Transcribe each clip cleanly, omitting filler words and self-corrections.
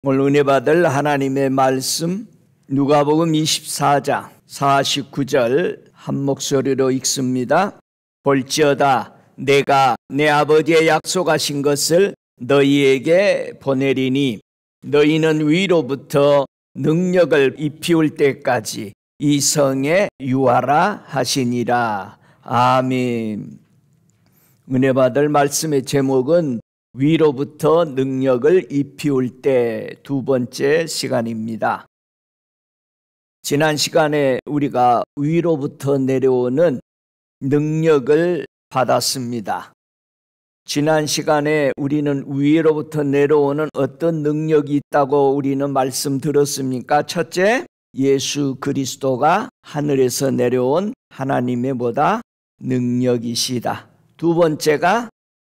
오늘 은혜 받을 하나님의 말씀 누가복음 24장 49절 한 목소리로 읽습니다. 볼지어다 내가 내 아버지의 약속하신 것을 너희에게 보내리니 너희는 위로부터 능력을 입히울 때까지 이 성에 유하라 하시니라. 아멘. 은혜 받을 말씀의 제목은 위로부터 능력을 입히울 때 두 번째 시간입니다. 지난 시간에 우리가 위로부터 내려오는 능력을 받았습니다. 지난 시간에 우리는 위로부터 내려오는 어떤 능력이 있다고 우리는 말씀 들었습니까? 첫째, 예수 그리스도가 하늘에서 내려온 하나님의 뭐다? 능력이시다. 두 번째가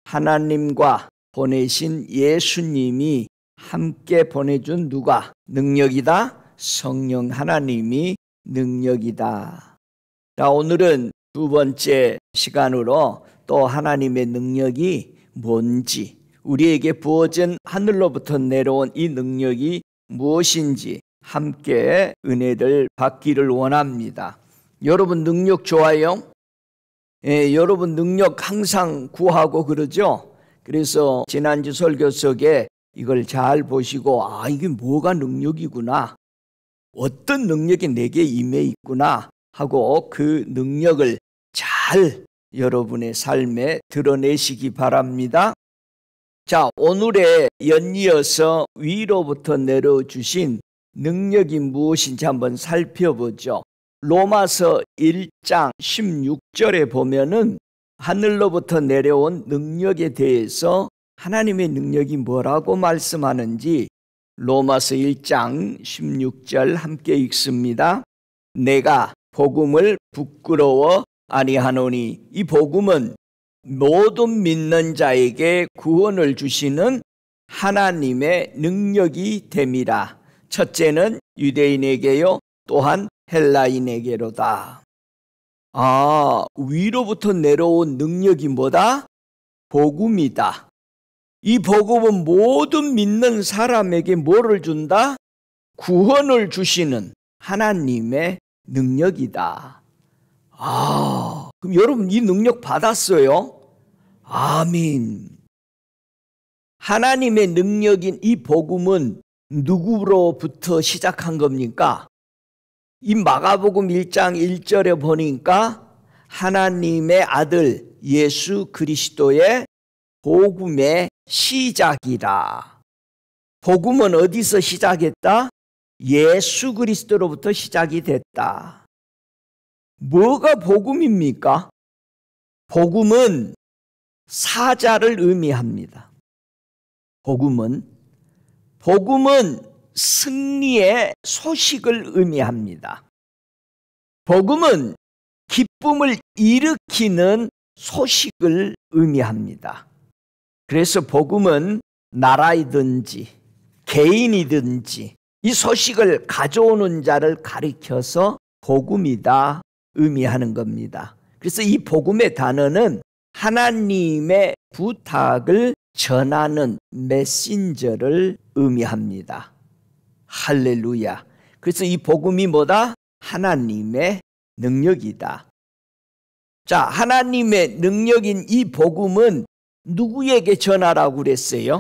하나님과 보내신 예수님이 함께 보내준 누가? 능력이다? 성령 하나님이 능력이다. 자, 오늘은 두 번째 시간으로 또 하나님의 능력이 뭔지, 우리에게 부어진 하늘로부터 내려온 이 능력이 무엇인지 함께 은혜를 받기를 원합니다. 여러분 능력 좋아요? 여러분 능력 항상 구하고 그러죠? 그래서 지난주 설교 속에 이걸 잘 보시고 이게 뭐가 능력이구나, 어떤 능력이 내게 임해 있구나 하고 그 능력을 잘 여러분의 삶에 드러내시기 바랍니다. 자, 오늘에 연이어서 위로부터 내려주신 능력이 무엇인지 한번 살펴보죠. 로마서 1장 16절에 보면은 하늘로부터 내려온 능력에 대해서 하나님의 능력이 뭐라고 말씀하는지 로마서 1장 16절 함께 읽습니다. 내가 복음을 부끄러워 아니하노니 이 복음은 모든 믿는 자에게 구원을 주시는 하나님의 능력이 됨이라. 첫째는 유대인에게요 또한 헬라인에게로다. 위로부터 내려온 능력이 뭐다? 복음이다. 이 복음은 모든 믿는 사람에게 뭐를 준다? 구원을 주시는 하나님의 능력이다. 그럼 여러분 이 능력 받았어요? 아멘. 하나님의 능력인 이 복음은 누구로부터 시작한 겁니까? 이 마가복음 1장 1절에 보니까 하나님의 아들 예수 그리스도의 복음의 시작이라. 복음은 어디서 시작했다? 예수 그리스도로부터 시작이 됐다. 뭐가 복음입니까? 복음은 사자를 의미합니다. 복음은 승리의 소식을 의미합니다. 복음은 기쁨을 일으키는 소식을 의미합니다. 그래서 복음은 나라이든지 개인이든지 이 소식을 가져오는 자를 가리켜서 복음이다 의미하는 겁니다. 그래서 이 복음의 단어는 하나님의 부탁을 전하는 메신저를 의미합니다. 할렐루야. 그래서 이 복음이 뭐다? 하나님의 능력이다. 자, 하나님의 능력인 이 복음은 누구에게 전하라고 그랬어요?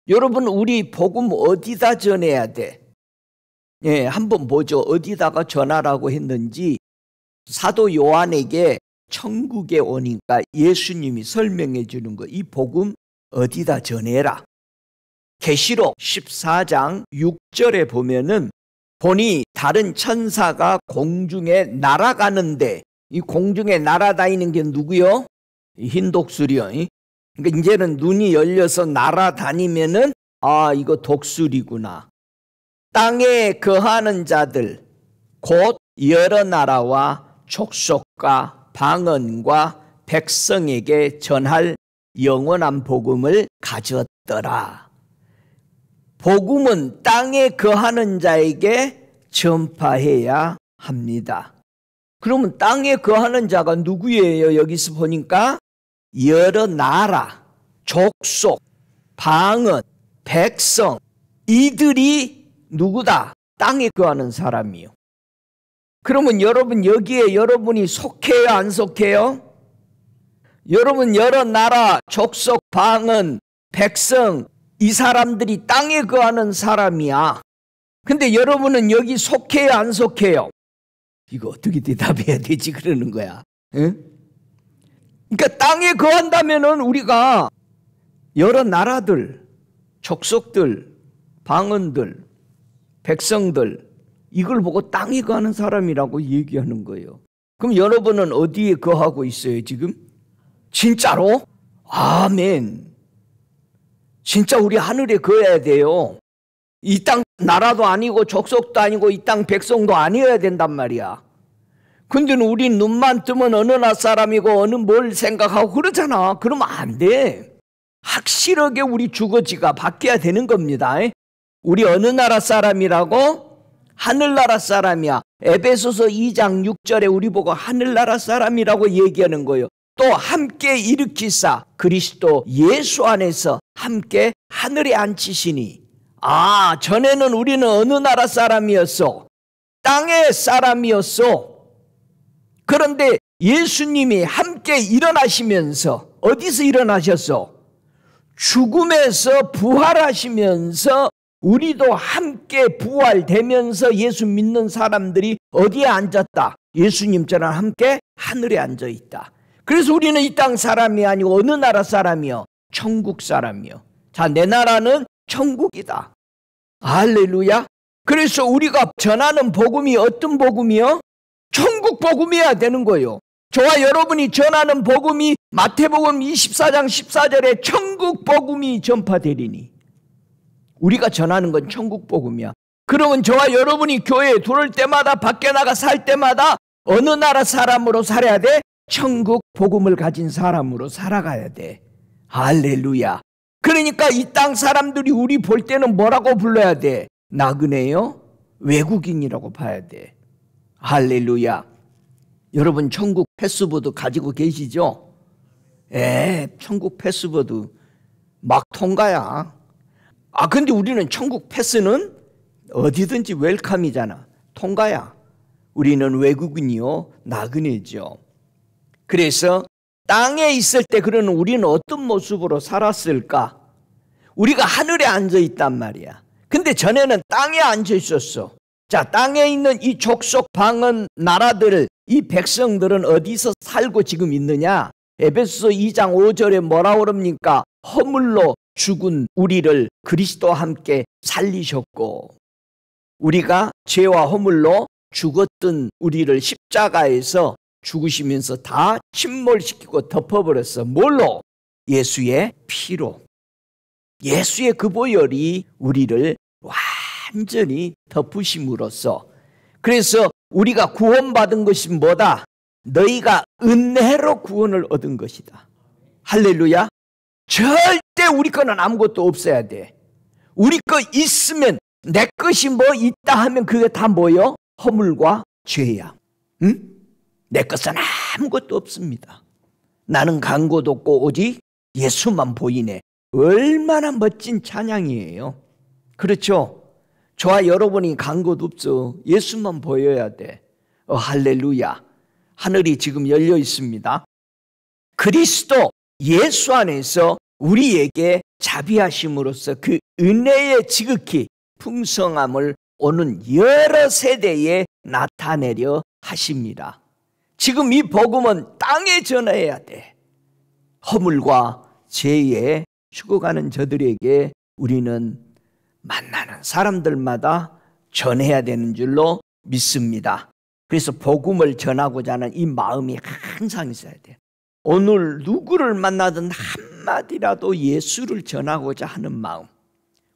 여러분, 우리 복음 어디다 전해야 돼? 한번 보죠. 어디다가 전하라고 했는지. 사도 요한에게 천국에 오니까 예수님이 설명해 주는 거, 이 복음 어디다 전해라. 계시록 14장 6절에 보면은 보니 다른 천사가 공중에 날아가는데, 이 공중에 날아다니는 게 누구요? 흰 독수리요. 그러니까 이제는 눈이 열려서 날아다니면은 이거 독수리구나. 땅에 거하는 자들 곧 여러 나라와 족속과 방언과 백성에게 전할 영원한 복음을 가졌더라. 복음은 땅에 거하는 자에게 전파해야 합니다. 그러면 땅에 거하는 자가 누구예요? 여기서 보니까 여러 나라, 족속, 방언, 백성, 이들이 누구다? 땅에 거하는 사람이요. 그러면 여러분 여기에 여러분이 속해요, 안 속해요? 여러분 여러 나라, 족속, 방언, 백성, 이 사람들이 땅에 거하는 사람이야. 근데 여러분은 여기 속해요, 안 속해요? 이거 어떻게 대답해야 되지? 그러는 거야. 응? 그러니까 땅에 거한다면은 우리가 여러 나라들, 족속들, 방언들, 백성들, 이걸 보고 땅에 거하는 사람이라고 얘기하는 거예요. 그럼 여러분은 어디에 거하고 있어요, 지금? 진짜로? 아멘. 진짜 우리 하늘에 거해야 돼요. 이 땅 나라도 아니고 족속도 아니고 이 땅 백성도 아니어야 된단 말이야. 근데 우린 눈만 뜨면 어느 나라 사람이고 어느 뭘 생각하고 그러잖아. 그러면 안 돼. 확실하게 우리 주거지가 바뀌어야 되는 겁니다. 우리 어느 나라 사람이라고? 하늘나라 사람이야. 에베소서 2장 6절에 우리 보고 하늘나라 사람이라고 얘기하는 거예요. 또 함께 일으키사 그리스도 예수 안에서 함께 하늘에 앉히시니. 아, 전에는 우리는 어느 나라 사람이었어? 땅의 사람이었어. 그런데 예수님이 함께 일어나시면서 어디서 일어나셨어? 죽음에서 부활하시면서 우리도 함께 부활되면서 예수 믿는 사람들이 어디에 앉았다? 예수님처럼 함께 하늘에 앉아있다. 그래서 우리는 이 땅 사람이 아니고 어느 나라 사람이요? 천국 사람이요. 자, 내 나라는 천국이다. 할렐루야. 그래서 우리가 전하는 복음이 어떤 복음이요? 천국 복음이어야 되는 거예요. 저와 여러분이 전하는 복음이 마태복음 24장 14절에 천국 복음이 전파되리니. 우리가 전하는 건 천국 복음이야. 그러면 저와 여러분이 교회에 들어올 때마다 밖에 나가 살 때마다 어느 나라 사람으로 살아야 돼? 천국 복음을 가진 사람으로 살아가야 돼. 할렐루야. 그러니까 이 땅 사람들이 우리 볼 때는 뭐라고 불러야 돼? 나그네요? 외국인이라고 봐야 돼. 할렐루야. 여러분 천국 패스보드 가지고 계시죠? 천국 패스보드 막 통과야. 아, 근데 우리는 천국 패스는 어디든지 웰컴이잖아. 통과야. 우리는 외국인이요, 나그네죠. 그래서 땅에 있을 때 그러는 우리는 어떤 모습으로 살았을까? 우리가 하늘에 앉아 있단 말이야. 근데 전에는 땅에 앉아 있었어. 자, 땅에 있는 이 족속, 방언, 나라들, 이 백성들은 어디서 살고 지금 있느냐? 에베소서 2장 5절에 뭐라고 그럽니까? 허물로 죽은 우리를 그리스도와 함께 살리셨고, 우리가 죄와 허물로 죽었던 우리를 십자가에서 죽으시면서 다 침몰시키고 덮어버렸어. 뭘로? 예수의 피로. 예수의 그 보혈이 우리를 완전히 덮으심으로써, 그래서 우리가 구원받은 것이 뭐다? 너희가 은혜로 구원을 얻은 것이다. 할렐루야. 절대 우리 거는 아무것도 없어야 돼. 우리 거 있으면, 내 것이 뭐 있다 하면 그게 다 뭐요? 허물과 죄야. 응? 내 것은 아무것도 없습니다. 나는 간고도 없고 오직 예수만 보이네. 얼마나 멋진 찬양이에요. 그렇죠? 저와 여러분이 간고도 없어. 예수만 보여야 돼. 할렐루야. 하늘이 지금 열려 있습니다. 그리스도 예수 안에서 우리에게 자비하심으로써 그 은혜의 지극히 풍성함을 오는 여러 세대에 나타내려 하십니다. 지금 이 복음은 땅에 전해야 돼. 허물과 죄에 죽어가는 저들에게 우리는 만나는 사람들마다 전해야 되는 줄로 믿습니다. 그래서 복음을 전하고자 하는 이 마음이 항상 있어야 돼요. 오늘 누구를 만나든 한마디라도 예수를 전하고자 하는 마음,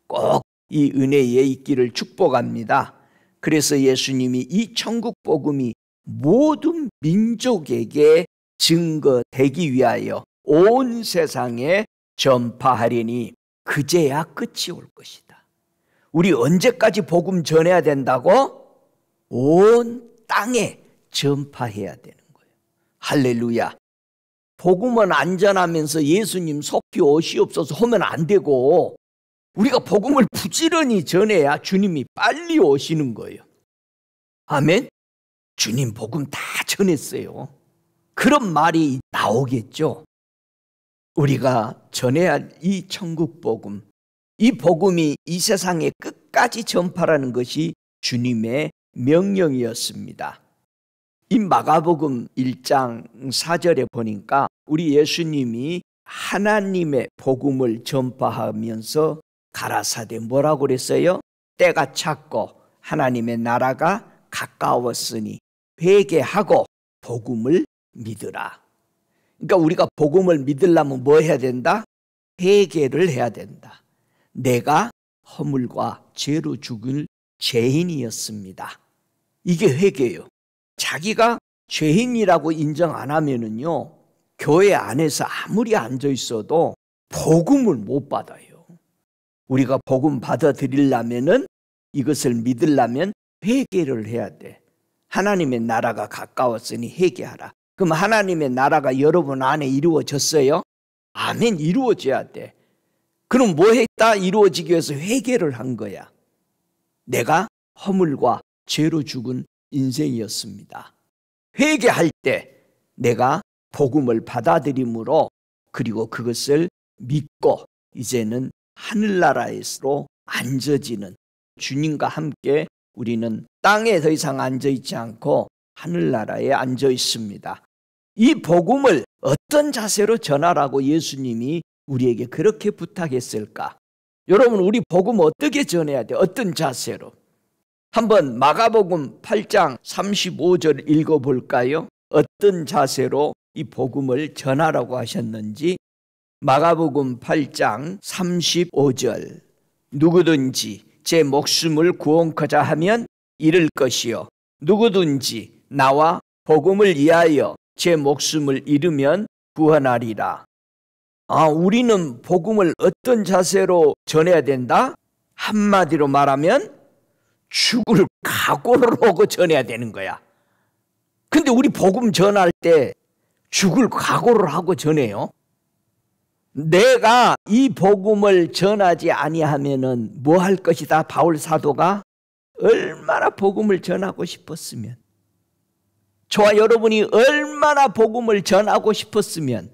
꼭 이 은혜에 있기를 축복합니다. 그래서 예수님이 이 천국 복음이 모든 민족에게 증거되기 위하여 온 세상에 전파하리니 그제야 끝이 올 것이다. 우리 언제까지 복음 전해야 된다고? 온 땅에 전파해야 되는 거예요. 할렐루야. 복음은 안전하면서 예수님 속히 오시옵소서 하면 안 되고, 우리가 복음을 부지런히 전해야 주님이 빨리 오시는 거예요. 아멘? 주님 복음 다 전했어요. 그런 말이 나오겠죠. 우리가 전해야 할 이 천국 복음, 이 복음이 이 세상에 끝까지 전파라는 것이 주님의 명령이었습니다. 이 마가복음 1장 4절에 보니까 우리 예수님이 하나님의 복음을 전파하면서 가라사대 뭐라고 그랬어요? 때가 찼고 하나님의 나라가 가까웠으니 회개하고 복음을 믿으라. 그러니까 우리가 복음을 믿으려면 뭐 해야 된다? 회개를 해야 된다. 내가 허물과 죄로 죽을 죄인이었습니다. 이게 회개예요. 자기가 죄인이라고 인정 안 하면은요, 교회 안에서 아무리 앉아 있어도 복음을 못 받아요. 우리가 복음 받아들이려면은, 이것을 믿으려면 회개를 해야 돼. 하나님의 나라가 가까웠으니 회개하라. 그럼 하나님의 나라가 여러분 안에 이루어졌어요? 아멘, 이루어져야 돼. 그럼 뭐 했다? 이루어지기 위해서 회개를 한 거야. 내가 허물과 죄로 죽은 인생이었습니다. 회개할 때 내가 복음을 받아들임으로, 그리고 그것을 믿고 이제는 하늘나라에서 앉아지는, 주님과 함께 우리는 땅에 더 이상 앉아 있지 않고 하늘나라에 앉아 있습니다. 이 복음을 어떤 자세로 전하라고 예수님이 우리에게 그렇게 부탁했을까? 여러분, 우리 복음 어떻게 전해야 돼? 어떤 자세로? 한번 마가복음 8장 35절 읽어볼까요? 어떤 자세로 이 복음을 전하라고 하셨는지. 마가복음 8장 35절. 누구든지 제 목숨을 구원코자 하면 잃을 것이요, 누구든지 나와 복음을 위하여 제 목숨을 잃으면 구원하리라. 우리는 복음을 어떤 자세로 전해야 된다? 한마디로 말하면 죽을 각오를 하고 전해야 되는 거야. 근데 우리 복음 전할 때 죽을 각오를 하고 전해요. 내가 이 복음을 전하지 아니하면은 뭐 할 것이다? 바울 사도가 얼마나 복음을 전하고 싶었으면, 저와 여러분이 얼마나 복음을 전하고 싶었으면,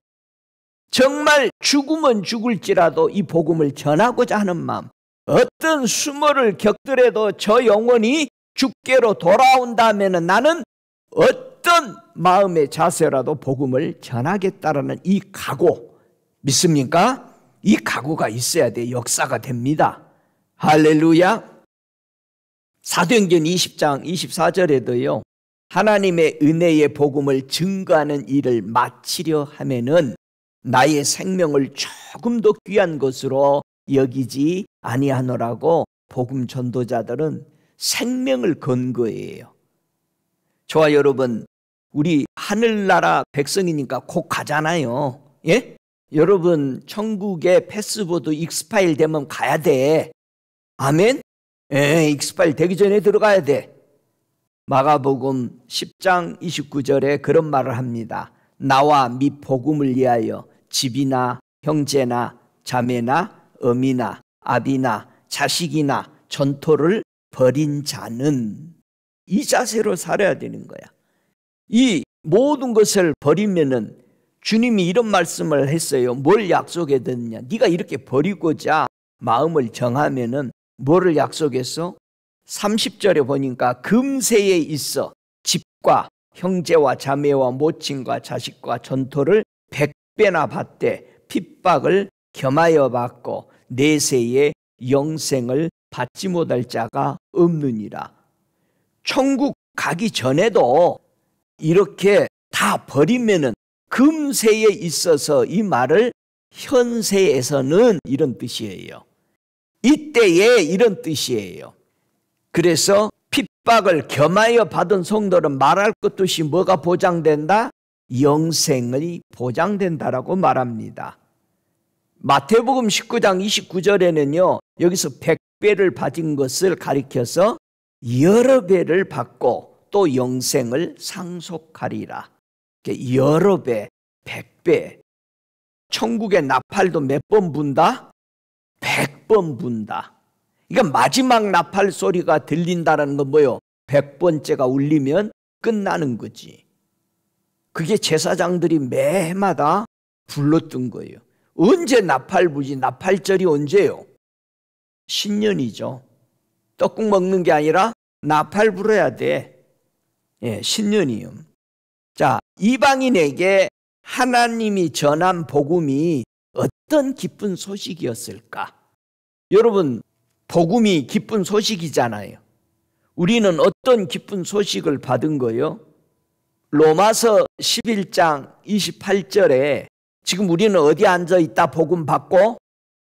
정말 죽으면 죽을지라도 이 복음을 전하고자 하는 마음, 어떤 수모를 겪더라도 저 영혼이 주께로 돌아온다면 나는 어떤 마음의 자세라도 복음을 전하겠다라는 이 각오, 믿습니까? 이 각오가 있어야 돼 역사가 됩니다. 할렐루야. 사도행전 20장 24절에도요, 하나님의 은혜의 복음을 증거하는 일을 마치려 하면은 나의 생명을 조금 더 귀한 것으로 여기지 아니하노라고 복음 전도자들은 생명을 건 거예요. 저와 여러분, 우리 하늘나라 백성이니까 곧 가잖아요. 예? 여러분, 천국에 패스보드 익스파일 되면 가야 돼. 아멘? 익스파일 되기 전에 들어가야 돼. 마가복음 10장 29절에 그런 말을 합니다. 나와 및 복음을 위하여 집이나 형제나 자매나 어미나 아비나 자식이나 전토를 벌인 자는, 이 자세로 살아야 되는 거야. 이 모든 것을 버리면은, 주님이 이런 말씀을 했어요. 뭘 약속했느냐? 네가 이렇게 버리고자 마음을 정하면은 뭐를 약속했어? 30절에 보니까 금세에 있어 집과 형제와 자매와 모친과 자식과 전토를 100배나 받되 핍박을 겸하여 받고 내세에 영생을 받지 못할 자가 없느니라. 천국 가기 전에도 이렇게 다 버리면은, 금세에 있어서 이 말을 현세에서는 이런 뜻이에요. 이때에 이런 뜻이에요. 그래서 핍박을 겸하여 받은 성도는 말할 것 없이 뭐가 보장된다? 영생이 보장된다라고 말합니다. 마태복음 19장 29절에는요, 여기서 100배를 받은 것을 가리켜서 여러 배를 받고 또 영생을 상속하리라. 여러 배, 100배. 천국의 나팔도 몇 번 분다? 100번 분다. 그러니까 마지막 나팔 소리가 들린다는 건 뭐예요? 100번째가 울리면 끝나는 거지. 그게 제사장들이 매해마다 불렀던 거예요. 언제 나팔 부지? 나팔절이 언제요? 신년이죠. 떡국 먹는 게 아니라 나팔 불어야 돼. 예, 신년이요. 자, 이방인에게 하나님이 전한 복음이 어떤 기쁜 소식이었을까? 여러분, 복음이 기쁜 소식이잖아요. 우리는 어떤 기쁜 소식을 받은 거요? 로마서 11장 28절에 지금 우리는 어디 앉아있다 복음 받고?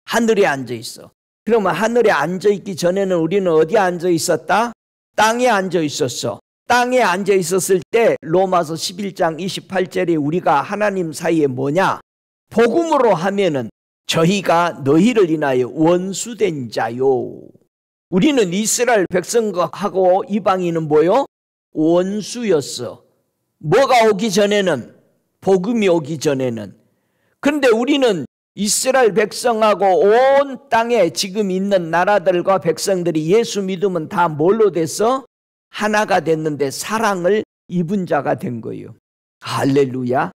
하늘에 앉아있어. 그러면 하늘에 앉아있기 전에는 우리는 어디에 앉아있었다? 땅에 앉아있었어. 땅에 앉아있었을 때 로마서 11장 28절에 우리가 하나님 사이에 뭐냐? 복음으로 하면은 저희가 너희를 인하여 원수된 자요. 우리는 이스라엘 백성하고 이방인은 뭐요? 원수였어. 뭐가 오기 전에는? 복음이 오기 전에는. 그런데 우리는 이스라엘 백성하고 온 땅에 지금 있는 나라들과 백성들이 예수 믿으면 다 뭘로 됐어? 하나가 됐는데 사랑을 입은 자가 된 거예요. 할렐루야.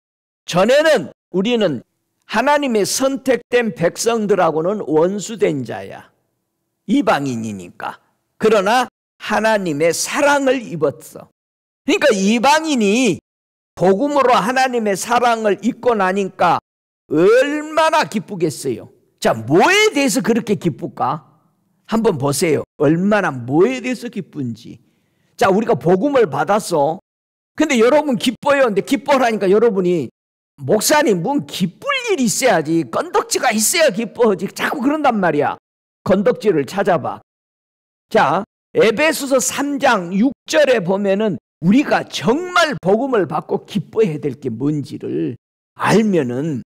전에는 우리는 하나님의 선택된 백성들하고는 원수된 자야. 이방인이니까. 그러나 하나님의 사랑을 입었어. 그러니까 이방인이 복음으로 하나님의 사랑을 입고 나니까 얼마나 기쁘겠어요. 자, 뭐에 대해서 그렇게 기쁠까? 한번 보세요. 얼마나 뭐에 대해서 기쁜지. 자, 우리가 복음을 받았어. 근데 여러분 기뻐요. 근데 기뻐하니까 여러분이 목사님 뭔 기쁠 일이 있어야지. 건덕지가 있어야 기뻐하지. 자꾸 그런단 말이야. 건덕지를 찾아봐. 자, 에베소서 3장 6절에 보면은 우리가 정말 복음을 받고 기뻐해야 될 게 뭔지를 알면은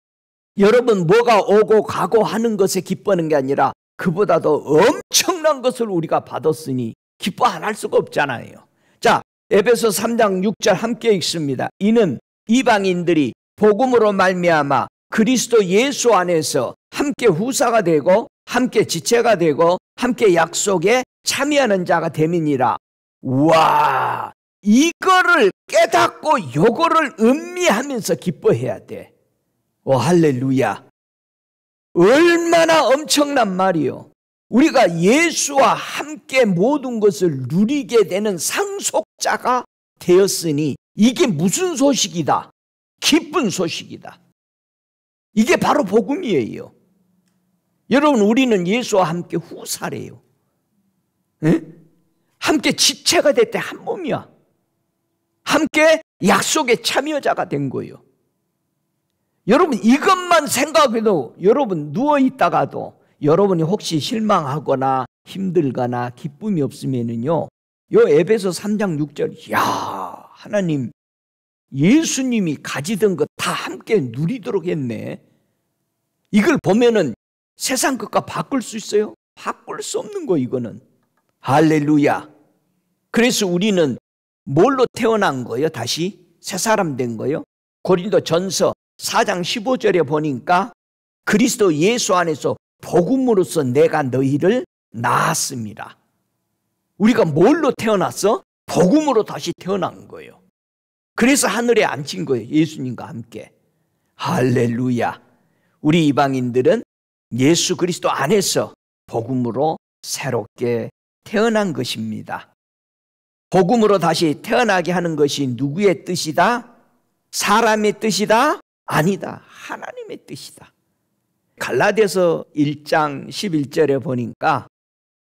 여러분 뭐가 오고 가고 하는 것에 기뻐하는 게 아니라 그보다도 엄청난 것을 우리가 받았으니 기뻐 안 할 수가 없잖아요. 자, 에베소 3장 6절 함께 읽습니다. 이는 이방인들이 복음으로 말미암아 그리스도 예수 안에서 함께 후사가 되고 함께 지체가 되고 함께 약속에 참여하는 자가 됨이니라. 와, 이거를 깨닫고 요거를 음미하면서 기뻐해야 돼. 오, 할렐루야. 얼마나 엄청난 말이요. 우리가 예수와 함께 모든 것을 누리게 되는 상속자가 되었으니 이게 무슨 소식이다? 기쁜 소식이다. 이게 바로 복음이에요. 여러분, 우리는 예수와 함께 후사래요. 에? 함께 지체가 될 때 한 몸이야. 함께 약속의 참여자가 된 거예요. 여러분, 이것만 생각해도 여러분 누워있다가도 여러분이 혹시 실망하거나 힘들거나 기쁨이 없으면은요, 요 에베소 3장 6절, 야, 하나님 예수님이 가지던 것 다 함께 누리도록 했네. 이걸 보면은 세상 것과 바꿀 수 있어요? 바꿀 수 없는 거, 이거는. 할렐루야. 그래서 우리는 뭘로 태어난 거예요? 다시 새 사람 된 거예요? 고린도 전서 4장 15절에 보니까 그리스도 예수 안에서 복음으로써 내가 너희를 낳았습니다. 우리가 뭘로 태어났어? 복음으로 다시 태어난 거예요. 그래서 하늘에 앉힌 거예요. 예수님과 함께. 할렐루야. 우리 이방인들은 예수 그리스도 안에서 복음으로 새롭게 태어난 것입니다. 복음으로 다시 태어나게 하는 것이 누구의 뜻이다? 사람의 뜻이다? 아니다. 하나님의 뜻이다. 갈라디아서 1장 11절에 보니까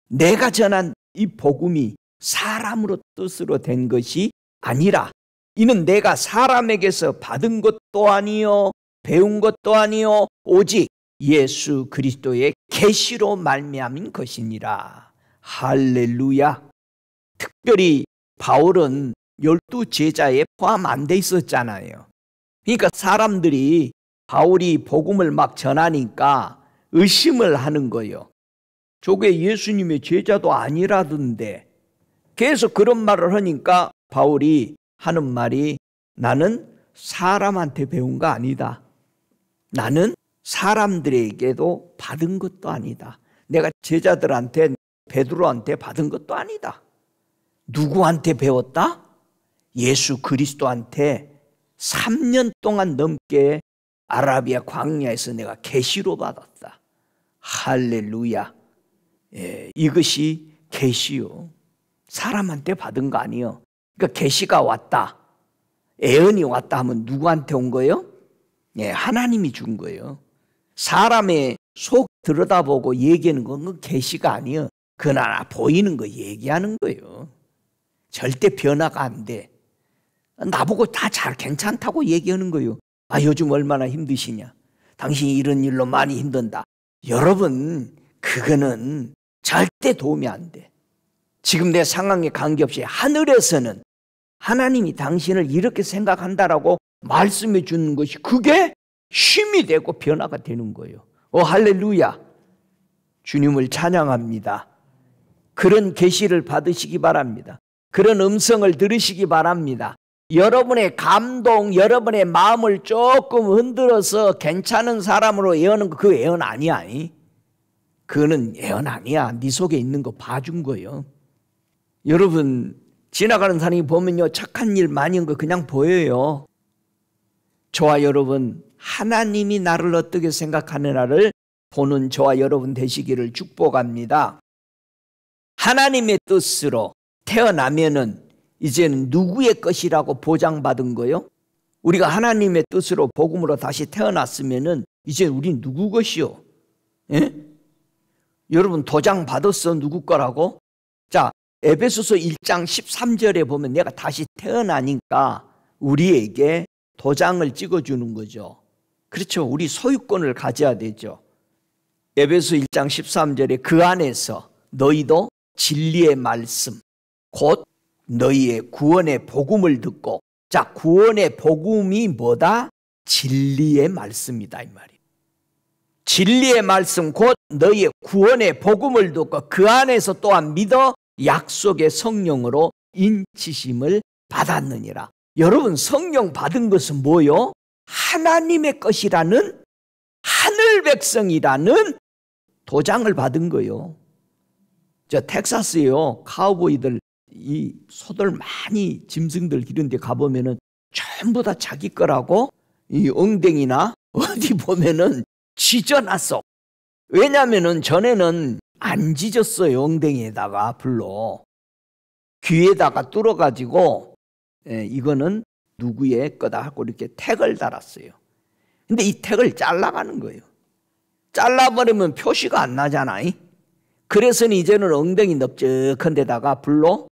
내가 전한 이 복음이 사람으로 뜻으로 된 것이 아니라 이는 내가 사람에게서 받은 것도 아니요 배운 것도 아니요 오직 예수 그리스도의 계시로 말미암은 것이니라. 할렐루야. 특별히 바울은 12제자에 포함 안 돼 있었잖아요. 그러니까 사람들이 바울이 복음을 막 전하니까 의심을 하는 거예요. 저게 예수님의 제자도 아니라던데. 계속 그런 말을 하니까 바울이 하는 말이 나는 사람한테 배운 거 아니다. 나는 사람들에게도 받은 것도 아니다. 내가 제자들한테 베드로한테 받은 것도 아니다. 누구한테 배웠다? 예수 그리스도한테 3년 동안 넘게 아라비아 광야에서 내가 계시로 받았다. 할렐루야. 예, 이것이 계시요. 사람한테 받은 거 아니요. 그러니까 계시가 왔다, 애언이 왔다 하면 누구한테 온 거예요? 예, 하나님이 준 거예요. 사람의 속 들여다보고 얘기하는 건 계시가 아니에요. 그러나 보이는 거 얘기하는 거예요. 절대 변화가 안 돼. 나보고 다 잘 괜찮다고 얘기하는 거예요. 아, 요즘 얼마나 힘드시냐, 당신이 이런 일로 많이 힘든다. 여러분, 그거는 절대 도움이 안 돼. 지금 내 상황에 관계없이 하늘에서는 하나님이 당신을 이렇게 생각한다라고 말씀해 주는 것이 그게 힘이 되고 변화가 되는 거예요. 할렐루야. 주님을 찬양합니다. 그런 계시를 받으시기 바랍니다. 그런 음성을 들으시기 바랍니다. 여러분의 감동, 여러분의 마음을 조금 흔들어서 괜찮은 사람으로 예언한 거, 그 예언 아니야. 그거는 예언 아니야. 네 속에 있는 거 봐준 거예요. 여러분, 지나가는 사람이 보면요, 착한 일 많이 한 거 그냥 보여요. 저와 여러분, 하나님이 나를 어떻게 생각하느냐를 보는 저와 여러분 되시기를 축복합니다. 하나님의 뜻으로 태어나면은 이제는 누구의 것이라고 보장받은 거요? 우리가 하나님의 뜻으로 복음으로 다시 태어났으면은 이제 우린 누구 것이요? 예? 여러분, 도장 받았어? 누구 거라고? 자, 에베소서 1장 13절에 보면 내가 다시 태어나니까 우리에게 도장을 찍어주는 거죠. 그렇죠. 우리 소유권을 가져야 되죠. 에베소 1장 13절에 그 안에서 너희도 진리의 말씀, 곧 너희의 구원의 복음을 듣고, 자, 구원의 복음이 뭐다? 진리의 말씀이다, 이 말이에요. 진리의 말씀, 곧 너희의 구원의 복음을 듣고 그 안에서 또한 믿어 약속의 성령으로 인치심을 받았느니라. 여러분, 성령 받은 것은 뭐요? 하나님의 것이라는, 하늘 백성이라는 도장을 받은 거요. 저 텍사스에요, 카우보이들 이 소들 많이 짐승들 이런 데 가보면은 전부 다 자기 거라고 이 엉덩이나 어디 보면은 찢어놨어. 왜냐면은 전에는 안 찢었어요. 엉덩이에다가 불로 귀에다가 뚫어가지고 이거는 누구의 거다 하고 이렇게 택을 달았어요. 근데 이 택을 잘라가는 거예요. 잘라버리면 표시가 안 나잖아. 그래서 이제는 엉덩이 넓적한 데다가 불로,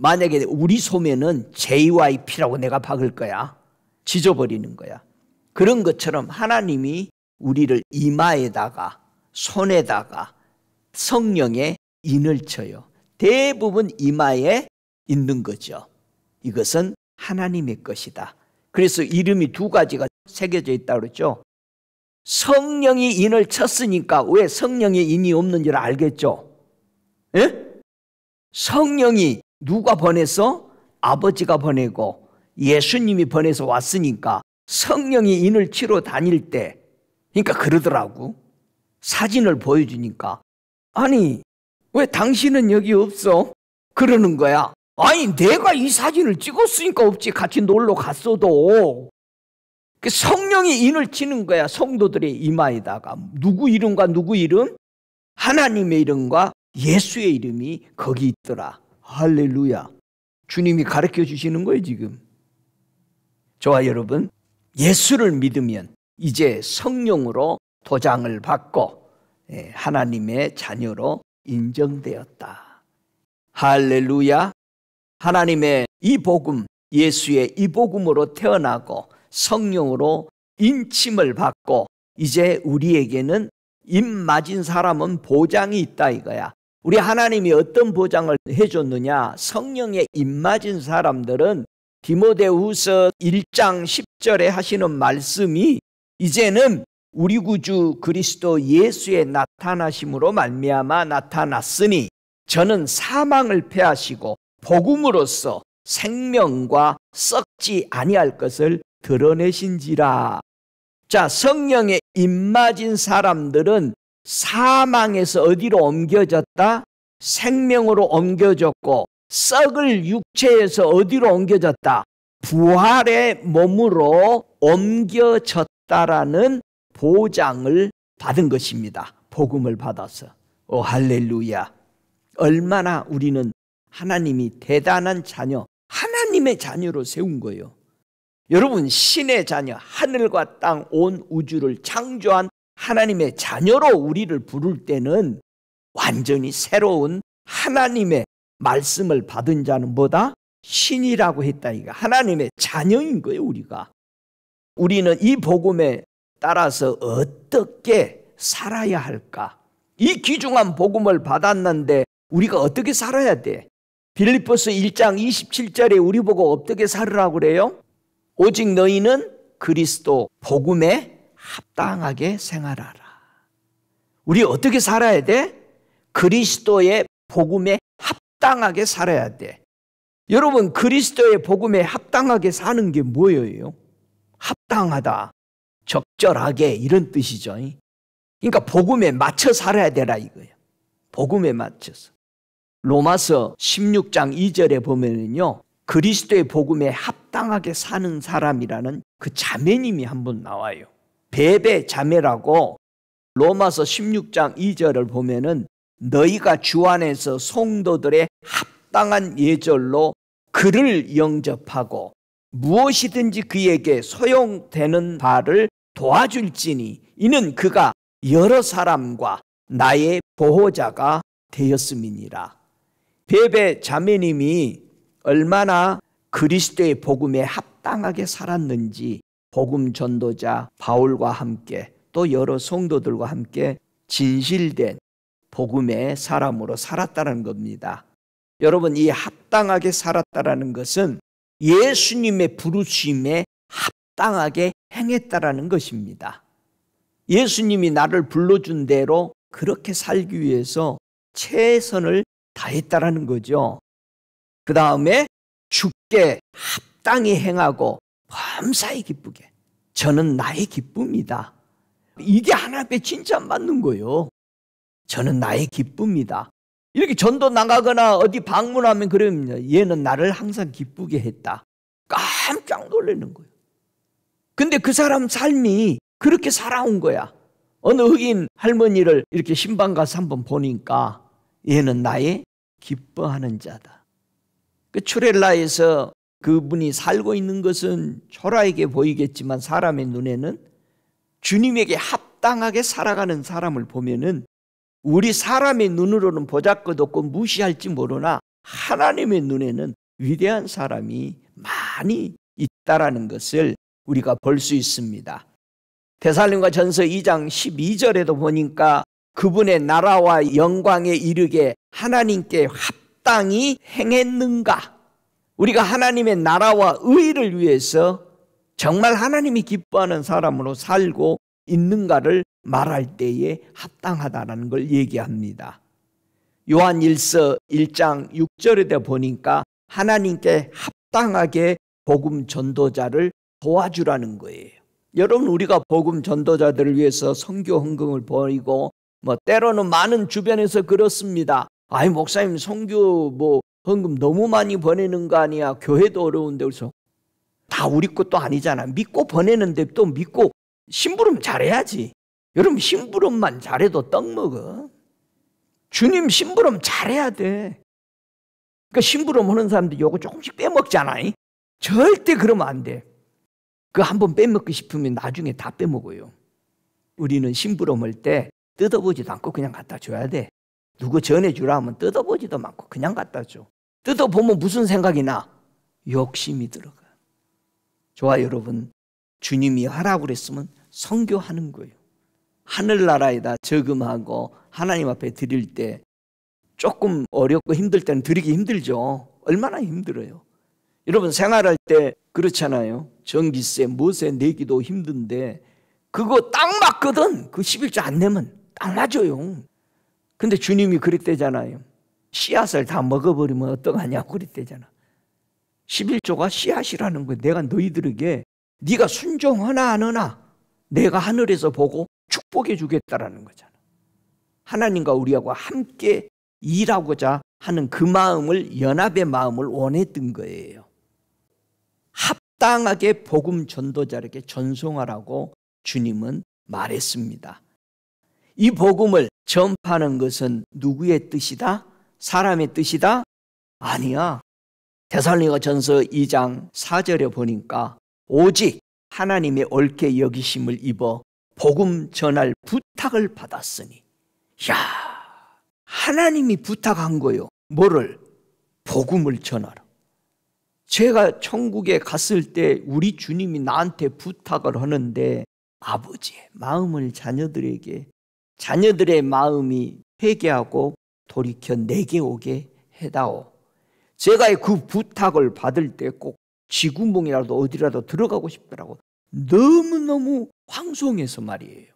만약에 우리 소면은 JYP라고 내가 박을 거야. 찢어버리는 거야. 그런 것처럼 하나님이 우리를 이마에다가 손에다가 성령의 인을 쳐요. 대부분 이마에 있는 거죠. 이것은 하나님의 것이다. 그래서 이름이 두 가지가 새겨져 있다고 그랬죠. 성령이 인을 쳤으니까 왜 성령의 인이 없는 줄 알겠죠? 예? 성령이 누가 보내서? 아버지가 보내고 예수님이 보내서 왔으니까 성령이 인을 치러 다닐 때, 그러니까 그러더라고. 사진을 보여주니까, 아니 왜 당신은 여기 없어? 그러는 거야. 아니 내가 이 사진을 찍었으니까 없지, 같이 놀러 갔어도. 성령이 인을 치는 거야. 성도들의 이마에다가 누구 이름과 누구 이름? 하나님의 이름과 예수의 이름이 거기 있더라. 할렐루야. 주님이 가르쳐 주시는 거예요 지금. 저와 여러분, 예수를 믿으면 이제 성령으로 도장을 받고 하나님의 자녀로 인정되었다. 할렐루야. 하나님의 이 복음, 예수의 이 복음으로 태어나고 성령으로 인침을 받고 이제 우리에게는 입 맞은 사람은 보장이 있다 이거야. 우리 하나님이 어떤 보장을 해줬느냐? 성령에 입 맞은 사람들은 디모데후서 1장 10절에 하시는 말씀이 이제는 우리 구주 그리스도 예수의 나타나심으로 말미암아 나타났으니 저는 사망을 패하시고 복음으로써 생명과 썩지 아니할 것을 드러내신지라. 자, 성령에 입 맞은 사람들은 사망에서 어디로 옮겨졌다? 생명으로 옮겨졌고, 썩을 육체에서 어디로 옮겨졌다? 부활의 몸으로 옮겨졌다라는 보장을 받은 것입니다. 복음을 받아서. 오, 할렐루야. 얼마나 우리는 하나님이 대단한 자녀, 하나님의 자녀로 세운 거예요. 여러분, 신의 자녀, 하늘과 땅, 온 우주를 창조한 하나님의 자녀로 우리를 부를 때는 완전히 새로운 하나님의 말씀을 받은 자는 뭐다? 신이라고 했다. 이거 하나님의 자녀인 거예요. 우리는 이 복음에 따라서 어떻게 살아야 할까? 이 귀중한 복음을 받았는데 우리가 어떻게 살아야 돼? 빌립보서 1장 27절에 우리 보고 어떻게 살으라고 그래요? 오직 너희는 그리스도 복음에 합당하게 생활하라. 우리 어떻게 살아야 돼? 그리스도의 복음에 합당하게 살아야 돼. 여러분, 그리스도의 복음에 합당하게 사는 게 뭐예요? 합당하다, 적절하게, 이런 뜻이죠. 그러니까 복음에 맞춰 살아야 되라 이거예요. 복음에 맞춰서. 로마서 16장 2절에 보면은요, 그리스도의 복음에 합당하게 사는 사람이라는 그 자매님이 한 분 나와요. 베베 자매라고. 로마서 16장 2절을 보면은 너희가 주 안에서 성도들의 합당한 예절로 그를 영접하고 무엇이든지 그에게 소용되는 바를 도와줄지니 이는 그가 여러 사람과 나의 보호자가 되었음이니라. 베베 자매님이 얼마나 그리스도의 복음에 합당하게 살았는지 복음 전도자 바울과 함께 또 여러 성도들과 함께 진실된 복음의 사람으로 살았다는 겁니다. 여러분, 이 합당하게 살았다라는 것은 예수님의 부르심에 합당하게 행했다라는 것입니다. 예수님이 나를 불러준 대로 그렇게 살기 위해서 최선을 다했다라는 거죠. 그 다음에 주께 합당히 행하고 범사에 기쁘게. 저는 나의 기쁨이다. 이게 하나님 앞에 진짜 맞는 거예요. 저는 나의 기쁨이다. 이렇게 전도 나가거나 어디 방문하면 그럽니다. 얘는 나를 항상 기쁘게 했다. 깜짝 놀라는 거예요. 근데 그 사람 삶이 그렇게 살아온 거야. 어느 흑인 할머니를 이렇게 신방 가서 한번 보니까 얘는 나의 기뻐하는 자다. 그 추렐라에서 그분이 살고 있는 것은 초라하게 보이겠지만 사람의 눈에는 주님에게 합당하게 살아가는 사람을 보면은 우리 사람의 눈으로는 보잘것없고 무시할지 모르나 하나님의 눈에는 위대한 사람이 많이 있다라는 것을 우리가 볼 수 있습니다. 데살로니가전서 2장 12절에도 보니까 그분의 나라와 영광에 이르게 하나님께 합당히 행했는가? 우리가 하나님의 나라와 의를 위해서 정말 하나님이 기뻐하는 사람으로 살고 있는가를 말할 때에 합당하다는 걸 얘기합니다. 요한 1서 1장 6절에 보니까 하나님께 합당하게 복음 전도자를 도와주라는 거예요. 여러분, 우리가 복음 전도자들을 위해서 선교 헌금을 벌이고 때로는 많은 주변에서 그렇습니다. 아이, 목사님 선교 헌금 너무 많이 보내는 거 아니야? 교회도 어려운데. 그래서 다 우리 것도 아니잖아. 믿고 보내는데 또 믿고 심부름 잘해야지. 여러분, 심부름만 잘해도 떡 먹어. 주님 심부름 잘해야 돼. 그러니까 심부름 하는 사람들 요거 조금씩 빼먹잖아. 절대 그러면 안 돼. 그 한번 빼먹고 싶으면 나중에 다 빼먹어요. 우리는 심부름 할 때 뜯어보지도 않고 그냥 갖다 줘야 돼. 누구 전해주라 하면 뜯어보지도 않고 그냥 갖다 줘. 뜯어보면 무슨 생각이 나? 욕심이 들어가. 좋아, 여러분. 주님이 하라고 그랬으면 선교하는 거예요. 하늘나라에다 저금하고 하나님 앞에 드릴 때 조금 어렵고 힘들 때는 드리기 힘들죠. 얼마나 힘들어요. 여러분, 생활할 때 그렇잖아요. 전기세, 무세 내기도 힘든데 그거 딱 맞거든. 그 11조 안 내면 딱 맞아요. 근데 주님이 그랬대잖아요. 씨앗을 다 먹어버리면 어떡하냐고 그랬대잖아. 11조가 씨앗이라는 거예요. 내가 너희들에게 네가 순종하나 안 하나 내가 하늘에서 보고 축복해 주겠다라는 거잖아. 하나님과 우리하고 함께 일하고자 하는 그 마음을, 연합의 마음을 원했던 거예요. 합당하게 복음 전도자에게 전송하라고 주님은 말했습니다. 이 복음을 전파하는 것은 누구의 뜻이다? 사람의 뜻이다? 아니야. 데살로니가전서 2장 4절에 보니까 오직 하나님의 옳게 여기심을 입어 복음 전할 부탁을 받았으니. 야, 하나님이 부탁한 거요. 뭐를? 복음을 전하라. 제가 천국에 갔을 때 우리 주님이 나한테 부탁을 하는데, 아버지의 마음을 자녀들의 마음이 회개하고 돌이켜 내게 오게 해다오. 제가 그 부탁을 받을 때 꼭 쥐구멍이라도 어디라도 들어가고 싶더라고. 너무너무 황송해서 말이에요.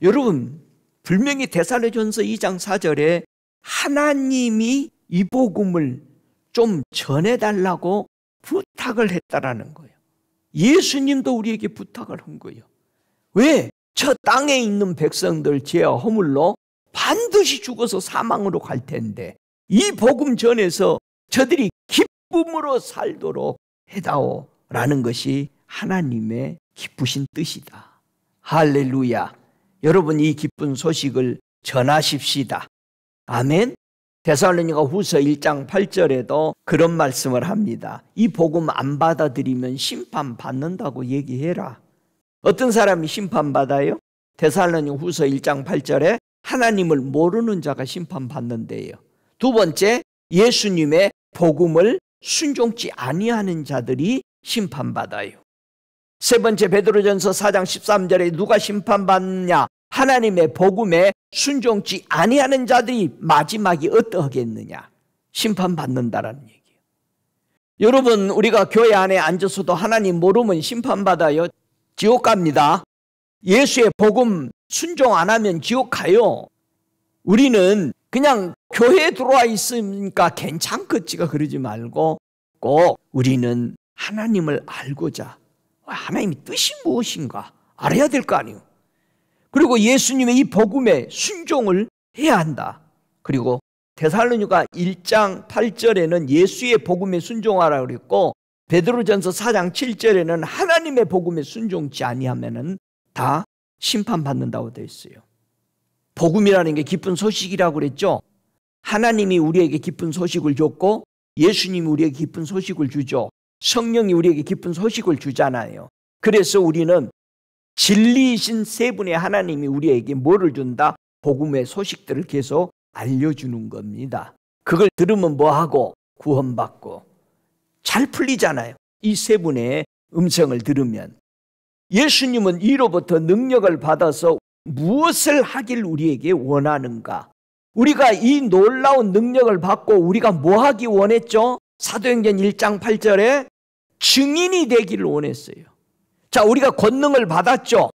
여러분, 분명히 데살로니가전서 2장 4절에 하나님이 이 복음을 좀 전해달라고 부탁을 했다라는 거예요. 예수님도 우리에게 부탁을 한 거예요. 왜? 저 땅에 있는 백성들 죄와 허물로 반드시 죽어서 사망으로 갈 텐데 이 복음 전에서 저들이 기쁨으로 살도록 해다오 라는 것이 하나님의 기쁘신 뜻이다. 할렐루야. 여러분, 이 기쁜 소식을 전하십시다. 아멘. 데살로니가 후서 1장 8절에도 그런 말씀을 합니다. 이 복음 안 받아들이면 심판받는다고 얘기해라. 어떤 사람이 심판받아요? 데살로니가 후서 1장 8절에 하나님을 모르는 자가 심판받는데요. 두 번째, 예수님의 복음을 순종치 아니하는 자들이 심판받아요. 세 번째, 베드로전서 4장 13절에 누가 심판받느냐? 하나님의 복음에 순종치 아니하는 자들이 마지막이 어떠하겠느냐? 심판받는다라는 얘기예요. 여러분, 우리가 교회 안에 앉아서도 하나님 모르면 심판받아요. 지옥 갑니다. 예수의 복음 순종 안 하면 지옥 가요. 우리는 그냥 교회에 들어와 있으니까 괜찮겠지가 그러지 말고 꼭 우리는 하나님을 알고자, 하나님의 뜻이 무엇인가 알아야 될 거 아니에요. 그리고 예수님의 이 복음에 순종을 해야 한다. 그리고 데살로니가 1장 8절에는 예수의 복음에 순종하라고 그랬고, 베드로전서 4장 7절에는 하나님의 복음에 순종치 아니하면은 다 심판받는다고 되어 있어요. 복음이라는 게 기쁜 소식이라고 그랬죠. 하나님이 우리에게 기쁜 소식을 줬고 예수님이 우리에게 기쁜 소식을 주죠. 성령이 우리에게 기쁜 소식을 주잖아요. 그래서 우리는 진리이신 세 분의 하나님이 우리에게 뭐를 준다? 복음의 소식들을 계속 알려주는 겁니다. 그걸 들으면 뭐하고? 구원받고 잘 풀리잖아요. 이 세 분의 음성을 들으면. 예수님은 이로부터 능력을 받아서 무엇을 하길 우리에게 원하는가? 우리가 이 놀라운 능력을 받고 우리가 뭐 하기 원했죠? 사도행전 1장 8절에 증인이 되기를 원했어요. 자, 우리가 권능을 받았죠.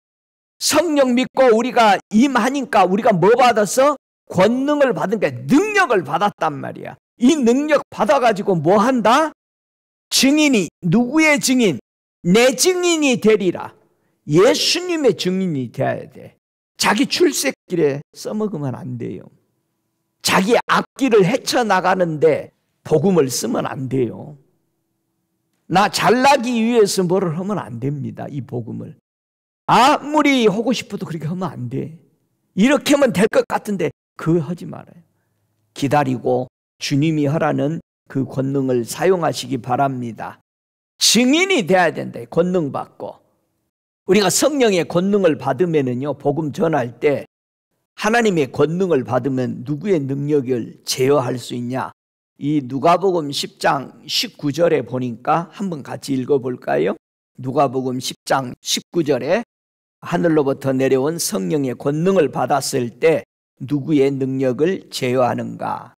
성령 믿고 우리가 임하니까 우리가 뭐 받았어? 권능을 받으니까 능력을 받았단 말이야. 이 능력 받아가지고 뭐 한다? 증인이, 누구의 증인? 내 증인이 되리라. 예수님의 증인이 되어야 돼. 자기 출세길에 써먹으면 안 돼요. 자기 앞길을 헤쳐나가는데 복음을 쓰면 안 돼요. 나 잘나기 위해서 뭐를 하면 안 됩니다. 이 복음을 아무리 하고 싶어도 그렇게 하면 안 돼. 이렇게 하면 될 것 같은데 그거 하지 말아요. 기다리고 주님이 하라는 그 권능을 사용하시기 바랍니다. 증인이 돼야 된다. 권능 받고. 우리가 성령의 권능을 받으면은요, 복음 전할 때 하나님의 권능을 받으면 누구의 능력을 제어할 수 있냐? 이 누가복음 10장 19절에 보니까 한번 같이 읽어볼까요? 누가복음 10장 19절에 하늘로부터 내려온 성령의 권능을 받았을 때 누구의 능력을 제어하는가?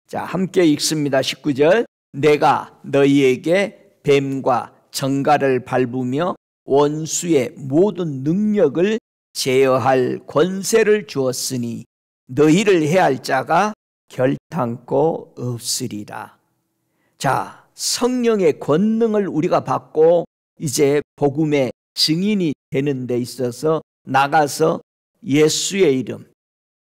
자, 함께 읽습니다. 19절. 내가 너희에게 뱀과 정갈을 밟으며 원수의 모든 능력을 제어할 권세를 주었으니 너희를 해할 자가 결탄코 없으리라. 자, 성령의 권능을 우리가 받고 이제 복음의 증인이 되는 데 있어서 나가서 예수의 이름,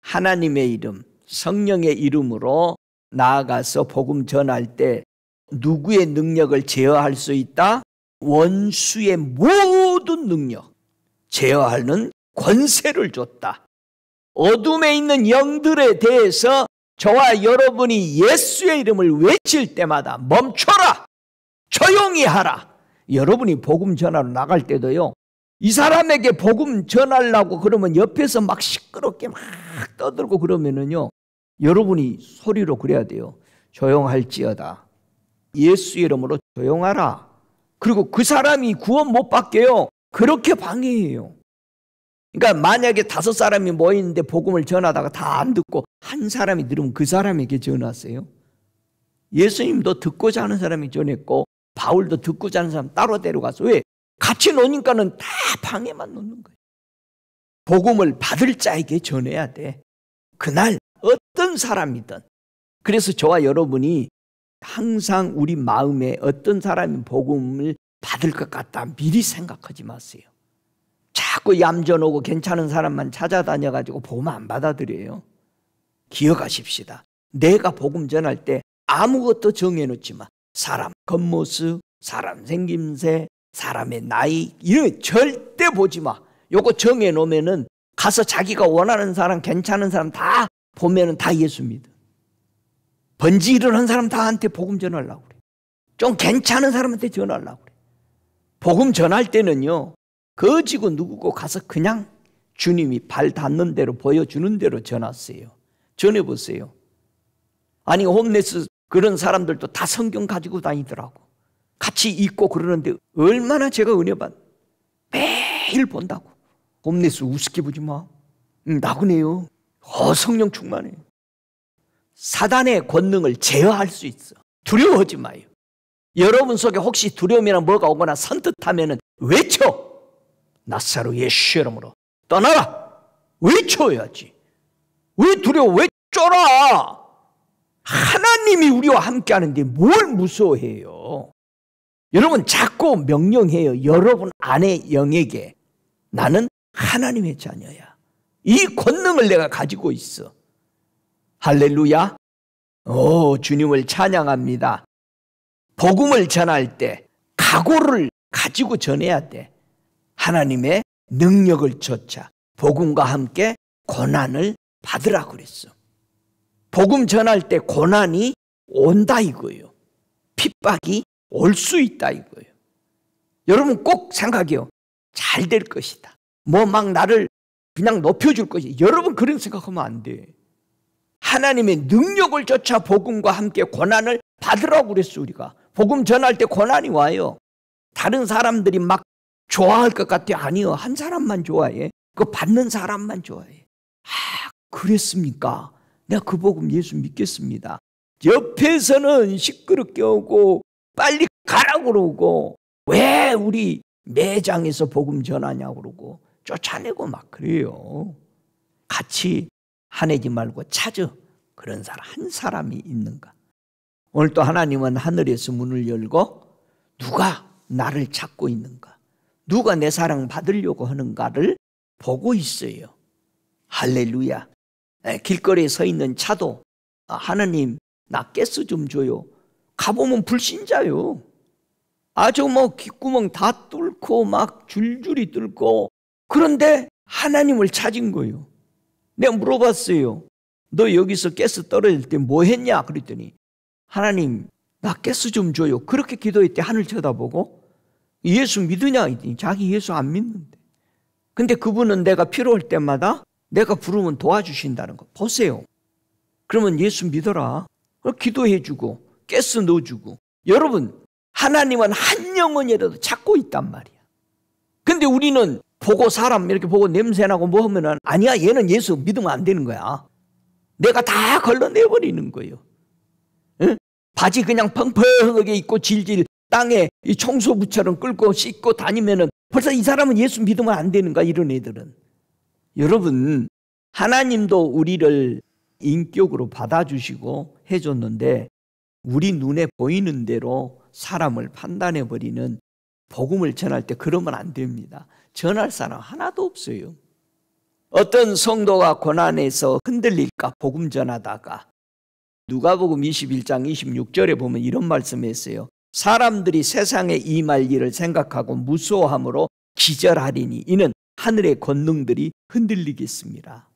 하나님의 이름, 성령의 이름으로 나아가서 복음 전할 때 누구의 능력을 제어할 수 있다? 원수의 모든 능력, 제어하는 권세를 줬다. 어둠에 있는 영들에 대해서 저와 여러분이 예수의 이름을 외칠 때마다 멈춰라! 조용히 하라! 여러분이 복음 전하러 나갈 때도요, 이 사람에게 복음 전하려고 그러면 옆에서 막 시끄럽게 막 떠들고 그러면은요, 여러분이 소리로 그래야 돼요. 조용할지어다. 예수 이름으로 조용하라. 그리고 그 사람이 구원 못 받게요. 그렇게 방해해요. 그러니까 만약에 5사람이 모이는데 복음을 전하다가 다 안 듣고 한 사람이 들으면 그 사람에게 전하세요. 예수님도 듣고자 하는 사람이 전했고 바울도 듣고자 하는 사람 따로 데려가서, 왜? 같이 노니까는 다 방해만 놓는 거예요. 복음을 받을 자에게 전해야 돼. 그날 어떤 사람이든. 그래서 저와 여러분이 항상 우리 마음에 어떤 사람이 복음을 받을 것 같다 미리 생각하지 마세요. 자꾸 얌전하고 괜찮은 사람만 찾아다녀가지고 복음 안 받아들여요. 기억하십시다. 내가 복음 전할 때 아무것도 정해놓지 마. 사람 겉모습, 사람 생김새, 사람의 나이, 이런 절대 보지 마. 요거 정해놓으면은 가서 자기가 원하는 사람, 괜찮은 사람 다 보면은 다 예수 믿어. 번지 일어난 사람 다한테 복음 전하려고 그래. 좀 괜찮은 사람한테 전하려고 그래. 복음 전할 때는요, 거지고 누구고 가서 그냥 주님이 발 닿는 대로 보여주는 대로 전하세요. 전해보세요. 아니 홈레스 그런 사람들도 다 성경 가지고 다니더라고. 같이 읽고 그러는데 얼마나 제가 은혜 받. 매일 본다고. 홈레스 우습게 보지 마. 나그네요. 성령 충만해. 사단의 권능을 제어할 수 있어. 두려워하지 마요. 여러분 속에 혹시 두려움이나 뭐가 오거나 선뜻하면 외쳐. 나사로 예수 이름으로 떠나라. 외쳐야지. 왜 두려워? 왜 쫄아? 하나님이 우리와 함께 하는데 뭘 무서워해요? 여러분 자꾸 명령해요. 여러분 안의 영에게 나는 하나님의 자녀야. 이 권능을 내가 가지고 있어. 할렐루야. 주님을 찬양합니다. 복음을 전할 때 각오를 가지고 전해야 돼. 하나님의 능력을 쫓아 복음과 함께 고난을 받으라 그랬어. 복음 전할 때 고난이 온다 이거예요. 핍박이 올 수 있다 이거예요. 여러분 꼭 생각해요. 잘 될 것이다. 뭐 막 나를 그냥 높여줄 것이다. 여러분 그런 생각하면 안 돼. 하나님의 능력을 쫓아 복음과 함께 고난을 받으라고 그랬어. 우리가 복음 전할 때 고난이 와요. 다른 사람들이 막 좋아할 것 같아. 아니요. 한 사람만 좋아해. 그 받는 사람만 좋아해. 그랬습니까? 내가 그 복음 예수 믿겠습니다. 옆에서는 시끄럽게 오고 빨리 가라고 그러고, 왜 우리 매장에서 복음 전하냐고 그러고 쫓아내고 막 그래요. 같이 화내지 말고 찾아. 그런 사람 한 사람이 있는가? 오늘 또 하나님은 하늘에서 문을 열고 누가 나를 찾고 있는가? 누가 내 사랑 받으려고 하는가를 보고 있어요. 할렐루야. 길거리에 서 있는 차도 하나님 나 가스 좀 줘요. 가보면 불신자요. 아주 뭐 귓구멍 다 뚫고 막 줄줄이 뚫고, 그런데 하나님을 찾은 거예요. 내가 물어봤어요. 너 여기서 가스 떨어질 때 뭐 했냐? 그랬더니 하나님 나 가스 좀 줘요. 그렇게 기도했대. 하늘 쳐다보고. 예수 믿으냐? 했더니 자기 예수 안 믿는데. 근데 그분은 내가 필요할 때마다 내가 부르면 도와주신다는 거 보세요. 그러면 예수 믿어라. 기도해주고 가스 넣어주고. 여러분 하나님은 한 영혼이라도 찾고 있단 말이야. 근데 우리는 보고 사람 이렇게 보고 냄새나고 뭐 하면은 아니야 얘는 예수 믿으면 안 되는 거야. 내가 다 걸러내버리는 거예요. 응? 바지 그냥 펑펑하게 입고 질질 땅에 이 청소부처럼 끌고 씻고 다니면은 벌써 이 사람은 예수 믿으면 안 되는가, 이런 애들은. 여러분 하나님도 우리를 인격으로 받아주시고 해줬는데 우리 눈에 보이는 대로 사람을 판단해버리는, 복음을 전할 때 그러면 안 됩니다. 전할 사람 하나도 없어요. 어떤 성도가 고난에서 흔들릴까 복음 전하다가 누가복음 21장 26절에 보면 이런 말씀했어요. 사람들이 세상에 임할 일을 생각하고 무서워함으로 기절하리니 이는 하늘의 권능들이 흔들리겠습니다.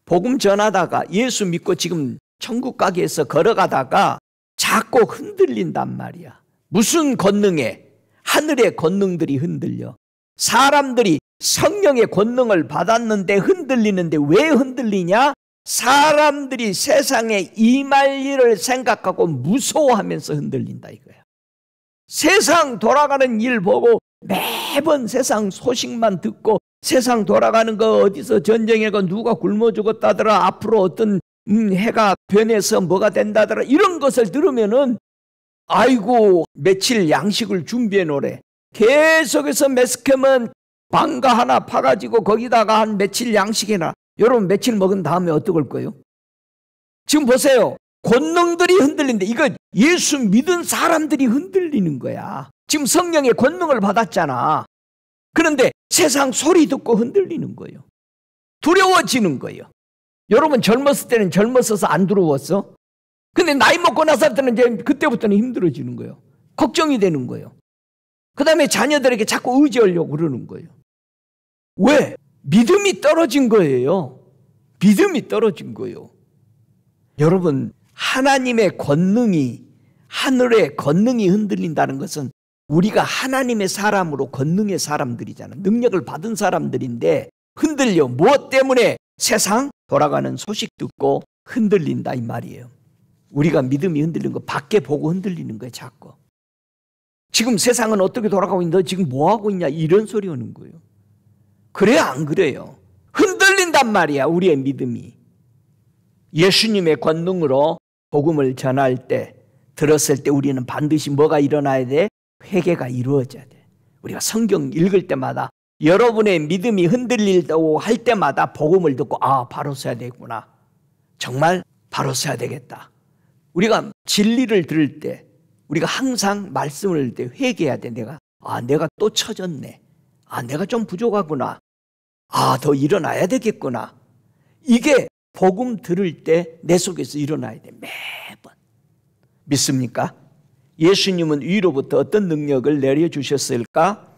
복음 전하다가 예수 믿고 지금 천국 가기 위해서 걸어가다가 자꾸 흔들린단 말이야. 무슨 권능에? 하늘의 권능들이 흔들려. 사람들이 성령의 권능을 받았는데 흔들리는데 왜 흔들리냐? 사람들이 세상에 임할 일을 생각하고 무서워하면서 흔들린다 이거야. 세상 돌아가는 일 보고 매번 세상 소식만 듣고 세상 돌아가는 거 어디서 전쟁이고 누가 굶어 죽었다더라, 앞으로 어떤 해가 변해서 뭐가 된다더라, 이런 것을 들으면은 아이고 며칠 양식을 준비해 놓으래. 계속해서 매스컴은 방가 하나 파가지고 거기다가 한 며칠 양식이나. 여러분 며칠 먹은 다음에 어떡할 거예요? 지금 보세요. 권능들이 흔들린데 이거 예수 믿은 사람들이 흔들리는 거야. 지금 성령의 권능을 받았잖아. 그런데 세상 소리 듣고 흔들리는 거예요. 두려워지는 거예요. 여러분 젊었을 때는 젊었어서 안 두려웠어? 근데 나이 먹고 나서 때는 이제 그때부터는 힘들어지는 거예요. 걱정이 되는 거예요. 그 다음에 자녀들에게 자꾸 의지하려고 그러는 거예요. 왜? 믿음이 떨어진 거예요. 믿음이 떨어진 거예요. 여러분, 하나님의 권능이, 하늘의 권능이 흔들린다는 것은 우리가 하나님의 사람으로 권능의 사람들이잖아. 능력을 받은 사람들인데 흔들려. 무엇 때문에? 세상 돌아가는 소식 듣고 흔들린다 이 말이에요. 우리가 믿음이 흔들리는 거 밖에 보고 흔들리는 거예요. 자꾸. 지금 세상은 어떻게 돌아가고 있는데 너 지금 뭐하고 있냐 이런 소리 하는 거예요. 그래요 안 그래요? 흔들린단 말이야 우리의 믿음이. 예수님의 권능으로 복음을 전할 때 들었을 때 우리는 반드시 뭐가 일어나야 돼? 회개가 이루어져야 돼. 우리가 성경 읽을 때마다 여러분의 믿음이 흔들리다고 할 때마다 복음을 듣고 아 바로 서야 되겠구나. 정말 바로 서야 되겠다. 우리가 진리를 들을 때 우리가 항상 말씀을 들을 때 회개해야 돼. 내가 또 처졌네. 내가 좀 부족하구나. 더 일어나야 되겠구나. 이게 복음 들을 때 내 속에서 일어나야 돼. 매번. 믿습니까? 예수님은 위로부터 어떤 능력을 내려주셨을까?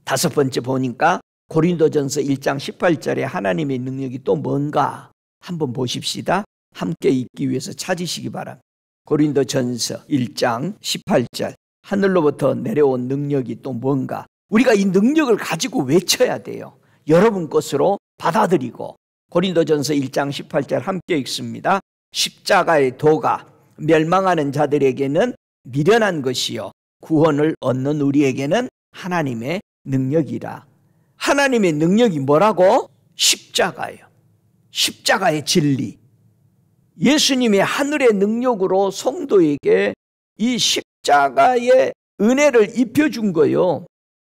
5번째 보니까 고린도전서 1장 18절에 하나님의 능력이 또 뭔가 한번 보십시다. 함께 읽기 위해서 찾으시기 바랍니다. 고린도전서 1장 18절 하늘로부터 내려온 능력이 또 뭔가. 우리가 이 능력을 가지고 외쳐야 돼요. 여러분 것으로 받아들이고. 고린도전서 1장 18절 함께 읽습니다. 십자가의 도가 멸망하는 자들에게는 미련한 것이요 구원을 얻는 우리에게는 하나님의 능력이라. 하나님의 능력이 뭐라고? 십자가예요. 십자가의 진리. 예수님의 하늘의 능력으로 성도에게 이 십자가의 은혜를 입혀준 거예요.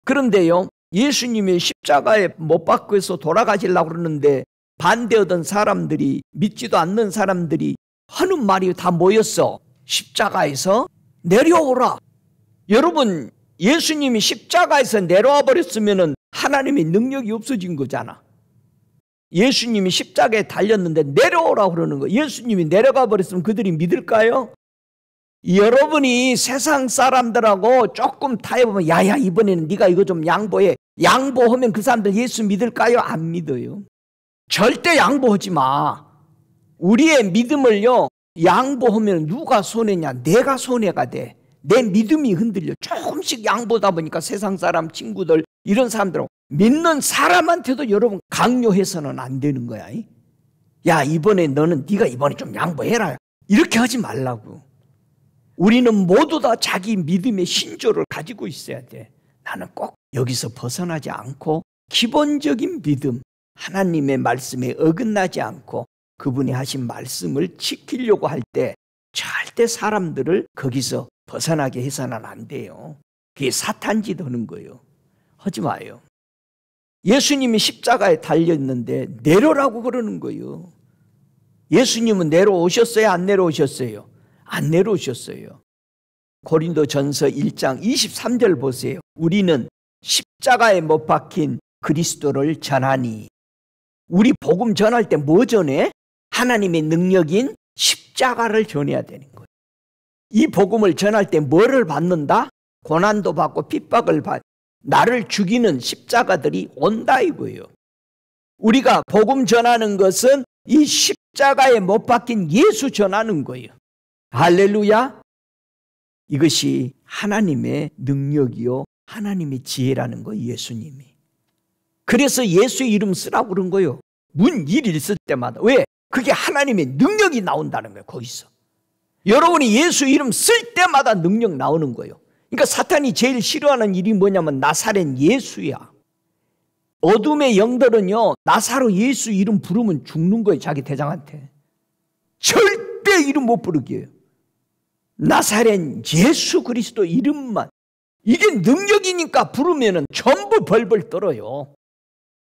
그런데요, 예수님이 십자가에 못 박혀서 돌아가시려고 그러는데 반대하던 사람들이, 믿지도 않는 사람들이 하는 말이 다 뭐였어? 십자가에서 내려오라. 여러분, 예수님이 십자가에서 내려와 버렸으면 하나님의 능력이 없어진 거잖아. 예수님이 십자가에 달렸는데 내려오라고 그러는 거. 예수님이 내려가 버렸으면 그들이 믿을까요? 여러분이 세상 사람들하고 조금 타협하면 야야 이번에는 네가 이거 좀 양보해. 양보하면 그 사람들 예수 믿을까요? 안 믿어요. 절대 양보하지 마. 우리의 믿음을요, 양보하면 누가 손해냐? 내가 손해가 돼. 내 믿음이 흔들려. 조금씩 양보다 보니까 세상 사람, 친구들, 이런 사람들하고 믿는 사람한테도 여러분 강요해서는 안 되는 거야. 야 이번에 너는 네가 이번에 좀 양보해라. 이렇게 하지 말라고. 우리는 모두 다 자기 믿음의 신조를 가지고 있어야 돼. 나는 꼭 여기서 벗어나지 않고 기본적인 믿음, 하나님의 말씀에 어긋나지 않고 그분이 하신 말씀을 지키려고 할 때 절대 사람들을 거기서 벗어나게 해서는 안 돼요. 그게 사탄짓 하는 거예요. 하지 마요. 예수님이 십자가에 달렸는데 내려라고 그러는 거예요. 예수님은 내려오셨어요? 안 내려오셨어요? 안 내려오셨어요. 고린도전서 1장 23절 보세요. 우리는 십자가에 못 박힌 그리스도를 전하니 우리 복음 전할 때 뭐 전해? 하나님의 능력인 십자가를 전해야 되는 거예요. 이 복음을 전할 때 뭐를 받는다? 고난도 받고 핍박을 받, 나를 죽이는 십자가들이 온다 이거예요. 우리가 복음 전하는 것은 이 십자가에 못 박힌 예수 전하는 거예요. 할렐루야. 이것이 하나님의 능력이요 하나님의 지혜라는 거예요. 예수님이. 그래서 예수의 이름 쓰라고 그런 거예요. 문일 있을 때마다. 왜? 그게 하나님의 능력이 나온다는 거예요. 거기서. 여러분이 예수 이름 쓸 때마다 능력 나오는 거예요. 그러니까 사탄이 제일 싫어하는 일이 뭐냐면 나사렛 예수야. 어둠의 영들은요 나사로 예수 이름 부르면 죽는 거예요. 자기 대장한테. 절대 이름 못 부르게 해요. 나사렛 예수 그리스도 이름만. 이게 능력이니까 부르면은 전부 벌벌 떨어요.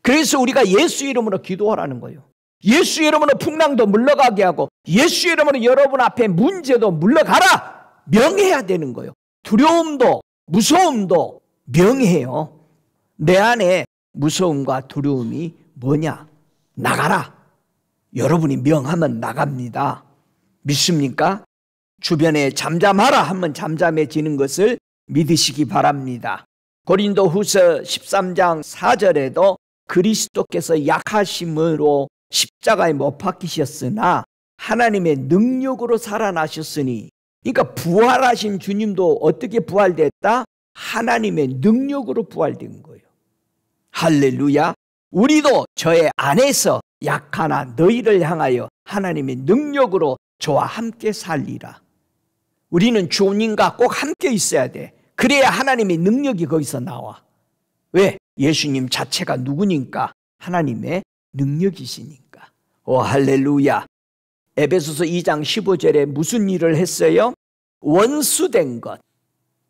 그래서 우리가 예수 이름으로 기도하라는 거예요. 예수 이름으로 풍랑도 물러가게 하고 예수 이름으로 여러분 앞에 문제도 물러가라 명해야 되는 거예요. 두려움도 무서움도 명해요. 내 안에 무서움과 두려움이 뭐냐? 나가라. 여러분이 명하면 나갑니다. 믿습니까? 주변에 잠잠하라 하면 잠잠해지는 것을 믿으시기 바랍니다. 고린도후서 13장 4절에도 그리스도께서 약하심으로 십자가에 못 박히셨으나 하나님의 능력으로 살아나셨으니, 그러니까 부활하신 주님도 어떻게 부활됐다? 하나님의 능력으로 부활된 거예요. 할렐루야. 우리도 저의 안에서 약하나 너희를 향하여 하나님의 능력으로 저와 함께 살리라. 우리는 주님과 꼭 함께 있어야 돼. 그래야 하나님의 능력이 거기서 나와. 왜? 예수님 자체가 누구니까? 하나님의 능력이시니까. 오 할렐루야. 에베소서 2장 15절에 무슨 일을 했어요? 원수된 것.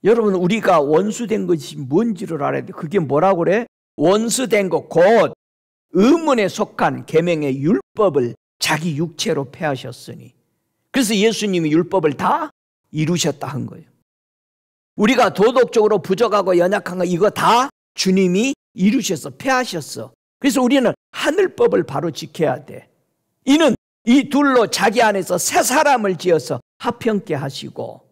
여러분 우리가 원수된 것이 뭔지를 알아야 돼. 그게 뭐라고 그래? 원수된 것 곧 의문에 속한 계명의 율법을 자기 육체로 폐하셨으니. 그래서 예수님이 율법을 다 이루셨다 한 거예요. 우리가 도덕적으로 부족하고 연약한 거 이거 다 주님이 이루셔서 폐하셨어. 그래서 우리는 하늘법을 바로 지켜야 돼. 이는 이 둘로 자기 안에서 새 사람을 지어서 합형케 하시고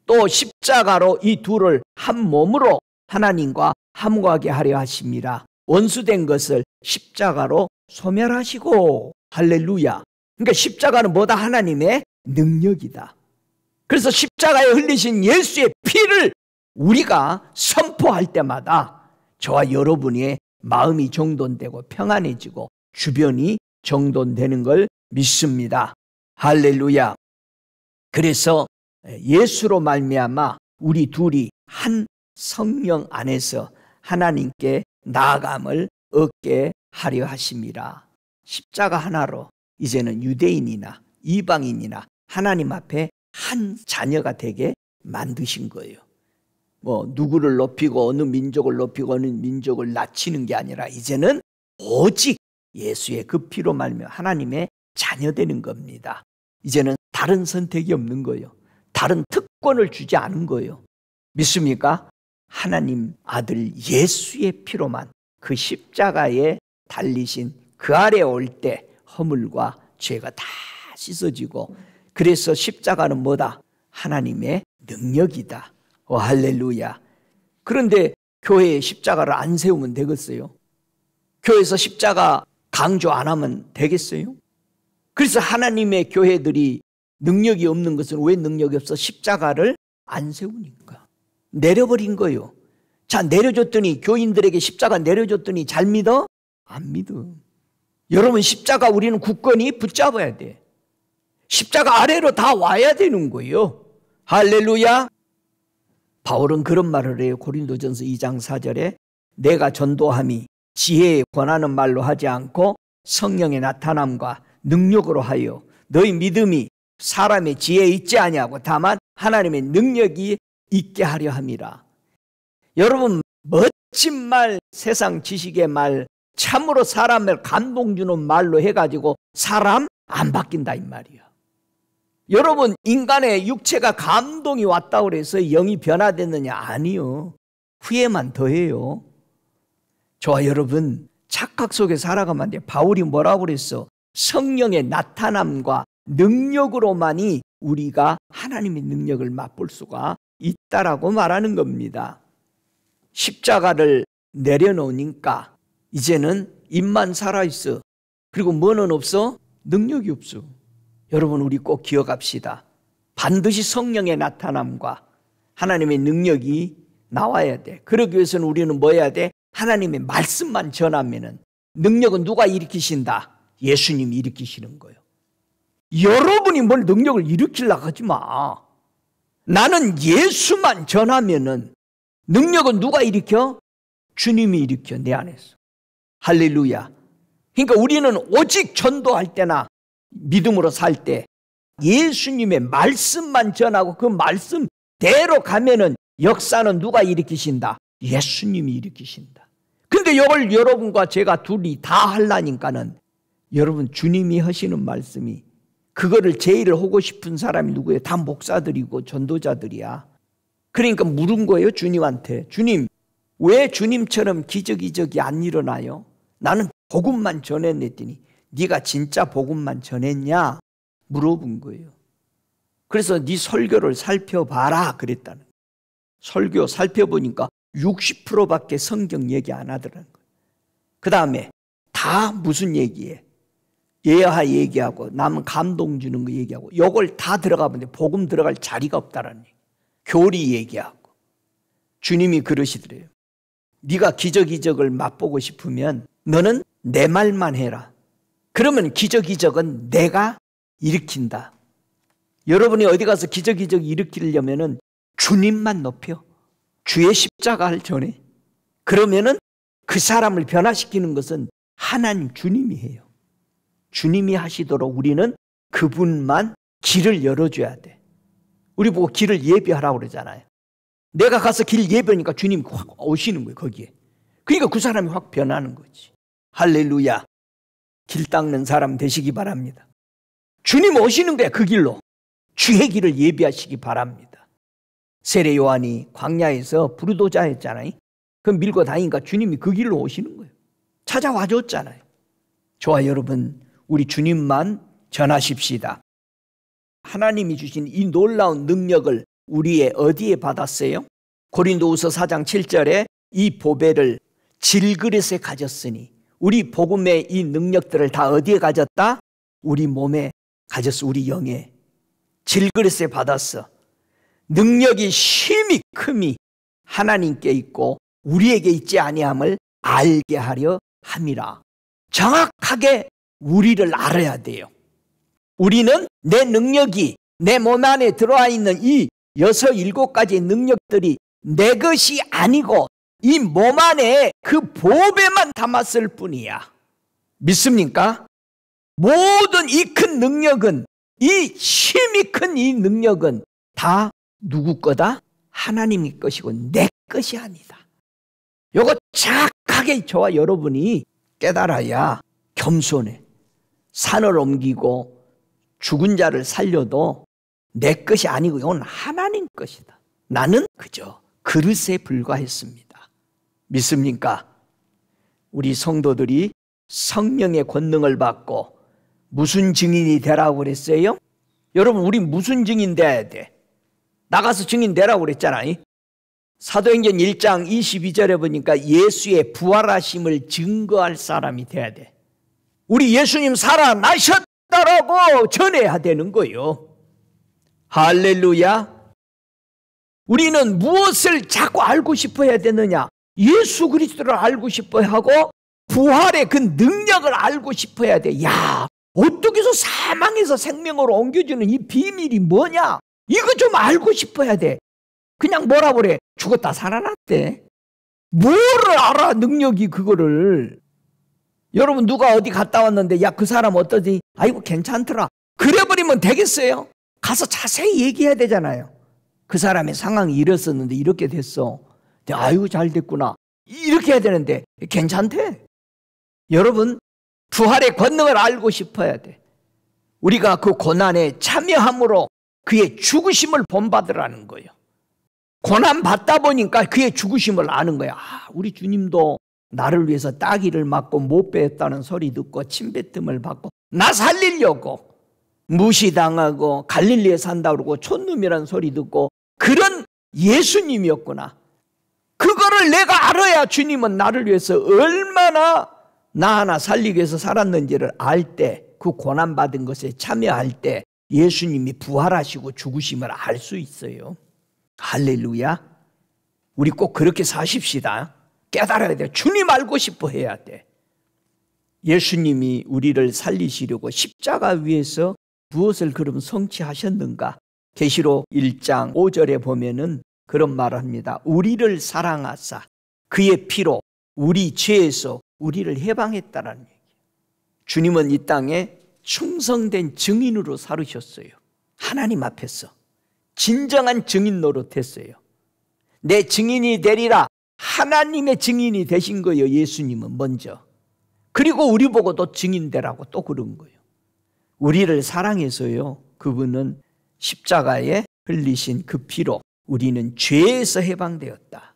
또 십자가로 이 둘을 한 몸으로 하나님과 함께하게 하려 하심이라. 원수된 것을 십자가로 소멸하시고. 할렐루야. 그러니까 십자가는 뭐다? 하나님의 능력이다. 그래서 십자가에 흘리신 예수의 피를 우리가 선포할 때마다 저와 여러분의 마음이 정돈되고 평안해지고 주변이 정돈되는 걸 믿습니다. 할렐루야. 그래서 예수로 말미암아 우리 둘이 한 성령 안에서 하나님께 나아감을 얻게 하려 하심이라. 십자가 하나로 이제는 유대인이나 이방인이나 하나님 앞에 한 자녀가 되게 만드신 거예요. 뭐 누구를 높이고 어느 민족을 높이고 어느 민족을 낮추는 게 아니라 이제는 오직 예수의 그 피로 말미암아 하나님의 자녀 되는 겁니다. 이제는 다른 선택이 없는 거예요. 다른 특권을 주지 않은 거예요. 믿습니까? 하나님 아들 예수의 피로만 그 십자가에 달리신 그 아래 올 때 허물과 죄가 다 씻어지고, 그래서 십자가는 뭐다? 하나님의 능력이다. 오 할렐루야. 그런데 교회에 십자가를 안 세우면 되겠어요? 교회에서 십자가 강조 안 하면 되겠어요? 그래서 하나님의 교회들이 능력이 없는 것은 왜 능력이 없어? 십자가를 안 세우니까. 내려버린 거예요. 자, 내려줬더니 교인들에게 십자가 내려줬더니 잘 믿어? 안 믿어. 여러분 십자가 우리는 굳건히 붙잡아야 돼. 십자가 아래로 다 와야 되는 거예요. 할렐루야. 바울은 그런 말을 해요. 고린도전서 2장 4절에 내가 전도함이 지혜에 권하는 말로 하지 않고 성령의 나타남과 능력으로 하여 너희 믿음이 사람의 지혜에 있지 아니하고 다만 하나님의 능력이 있게 하려 함이라. 여러분 멋진 말, 세상 지식의 말, 참으로 사람을 감동 주는 말로 해가지고 사람 안 바뀐다 이 말이야. 여러분 인간의 육체가 감동이 왔다고 해서 영이 변화됐느냐? 아니요. 후회만 더해요. 저와 여러분 착각 속에 살아가면 안 돼. 바울이 뭐라고 그랬어? 성령의 나타남과 능력으로만이 우리가 하나님의 능력을 맛볼 수가 있다라고 말하는 겁니다. 십자가를 내려놓으니까 이제는 입만 살아있어. 그리고 뭐는 없어? 능력이 없어. 여러분, 우리 꼭 기억합시다. 반드시 성령의 나타남과 하나님의 능력이 나와야 돼. 그러기 위해서는 우리는 뭐 해야 돼? 하나님의 말씀만 전하면은 능력은 누가 일으키신다? 예수님이 일으키시는 거예요. 여러분이 뭘 능력을 일으키려고 하지 마. 나는 예수만 전하면은 능력은 누가 일으켜? 주님이 일으켜, 내 안에서. 할렐루야. 그러니까 우리는 오직 전도할 때나 믿음으로 살 때 예수님의 말씀만 전하고 그 말씀대로 가면은 역사는 누가 일으키신다? 예수님이 일으키신다. 근데 이걸 여러분과 제가 둘이 다 하려니까는 여러분, 주님이 하시는 말씀이, 그거를 제일 하고 싶은 사람이 누구예요? 다 목사들이고 전도자들이야. 그러니까 물은 거예요, 주님한테. 주님, 왜 주님처럼 기적이 안 일어나요? 나는 복음만 전해냈더니 네가 진짜 복음만 전했냐? 물어본 거예요. 그래서 네 설교를 살펴봐라 그랬다는 거예요. 설교 살펴보니까 60%밖에 성경 얘기 안 하더라는 거예요. 그 다음에 다 무슨 얘기해? 예하 얘기하고 남은 감동 주는 거 얘기하고 요걸 다 들어가 보는데 복음 들어갈 자리가 없다라는 얘기. 교리 얘기하고. 주님이 그러시더래요. 네가 기적을 맛보고 싶으면 너는 내 말만 해라. 그러면 기적은 내가 일으킨다. 여러분이 어디 가서 기적 일으키려면은 주님만 높여. 주의 십자가를 전해. 그러면은 그 사람을 변화시키는 것은 하나님 주님이 해요. 주님이 하시도록 우리는 그분만 길을 열어줘야 돼. 우리 보고 길을 예비하라고 그러잖아요. 내가 가서 길 예배하니까 주님이 확 오시는 거예요, 거기에. 그러니까 그 사람이 확 변하는 거지. 할렐루야. 길 닦는 사람 되시기 바랍니다. 주님 오시는 거야, 그 길로. 주의 길을 예비하시기 바랍니다. 세례 요한이 광야에서 부르도자 했잖아요. 그럼 밀고 다니니까 주님이 그 길로 오시는 거예요. 찾아와 줬잖아요. 저와 여러분, 우리 주님만 전하십시다. 하나님이 주신 이 놀라운 능력을 우리의 어디에 받았어요? 고린도후서 4장 7절에 이 보배를 질그릇에 가졌으니, 우리 복음의 이 능력들을 다 어디에 가졌다? 우리 몸에 가졌어. 우리 영에. 질그릇에 받았어. 능력이 심히 큼이 하나님께 있고 우리에게 있지 아니함을 알게 하려 함이라. 정확하게 우리를 알아야 돼요. 우리는 내 능력이 내 몸 안에 들어와 있는 이 6, 7가지의 능력들이 내 것이 아니고 이 몸 안에 그 보배만 담았을 뿐이야. 믿습니까? 모든 이 큰 능력은, 이 힘이 큰 이 능력은 다 누구 거다? 하나님의 것이고 내 것이 아니다. 이거 정확하게 저와 여러분이 깨달아야 겸손해. 산을 옮기고 죽은 자를 살려도 내 것이 아니고 이건 하나님 것이다. 나는 그저 그릇에 불과했습니다. 믿습니까? 우리 성도들이 성령의 권능을 받고 무슨 증인이 되라고 그랬어요? 여러분, 우리 무슨 증인 돼야 돼? 나가서 증인 되라고 그랬잖아요. 사도행전 1장 22절에 보니까 예수의 부활하심을 증거할 사람이 돼야 돼. 우리 예수님 살아나셨다라고 전해야 되는 거예요. 할렐루야. 우리는 무엇을 자꾸 알고 싶어 해야 되느냐? 예수 그리스도를 알고 싶어 하고 부활의 그 능력을 알고 싶어 해야 돼. 야, 어떻게 해서 사망에서 생명으로 옮겨주는 이 비밀이 뭐냐? 이거 좀 알고 싶어 해야 돼. 그냥 뭐라 그래? 죽었다 살아났대. 뭐를 알아, 능력이 그거를. 여러분, 누가 어디 갔다 왔는데 야, 그 사람 어떠지? 아이고 괜찮더라. 그래버리면 되겠어요? 가서 자세히 얘기해야 되잖아요. 그 사람의 상황이 이랬었는데 이렇게 됐어. 아이고 잘 됐구나. 이렇게 해야 되는데 괜찮대. 여러분, 부활의 권능을 알고 싶어야 돼. 우리가 그 고난에 참여함으로 그의 죽으심을 본받으라는 거예요. 고난 받다 보니까 그의 죽으심을 아는 거야. 아, 우리 주님도 나를 위해서 따귀를 맞고 못 베었다는 소리 듣고 침뱉음을 받고 나 살리려고 무시당하고 갈릴리에 산다고 그러고 촌놈이라는 소리 듣고 그런 예수님이었구나. 그거를 내가 알아야 주님은 나를 위해서 얼마나 나 하나 살리기 위해서 살았는지를 알 때, 그 고난받은 것에 참여할 때 예수님이 부활하시고 죽으심을 알 수 있어요. 할렐루야. 우리 꼭 그렇게 사십시다. 깨달아야 돼. 주님 알고 싶어 해야 돼. 예수님이 우리를 살리시려고 십자가 위에서 무엇을 그럼 성취하셨는가? 계시록 1장 5절에 보면은 그런 말을 합니다. 우리를 사랑하사 그의 피로 우리 죄에서 우리를 해방했다라는 얘기예요. 주님은 이 땅에 충성된 증인으로 살으셨어요. 하나님 앞에서 진정한 증인 노릇했어요. 내 증인이 되리라. 하나님의 증인이 되신 거예요. 예수님은 먼저. 그리고 우리 보고 또 증인 되라고 또 그런 거예요. 우리를 사랑해서요, 그분은 십자가에 흘리신 그 피로 우리는 죄에서 해방되었다.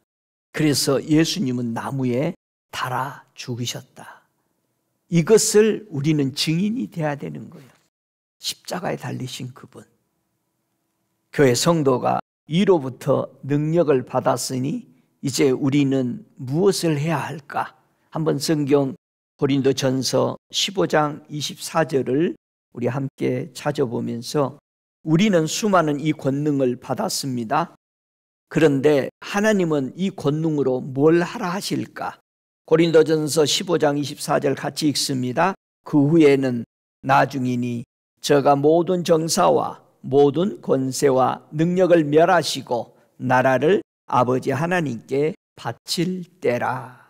그래서 예수님은 나무에 달아 죽으셨다. 이것을 우리는 증인이 돼야 되는 거예요. 십자가에 달리신 그분. 교회 성도가 이로부터 능력을 받았으니 이제 우리는 무엇을 해야 할까? 한번 성경 고린도전서 15장 24절을 우리 함께 찾아보면서 우리는 수많은 이 권능을 받았습니다. 그런데 하나님은 이 권능으로 뭘 하라 하실까? 고린도전서 15장 24절 같이 읽습니다. 그 후에는 나중이니 저가 모든 정사와 모든 권세와 능력을 멸하시고 나라를 아버지 하나님께 바칠 때라.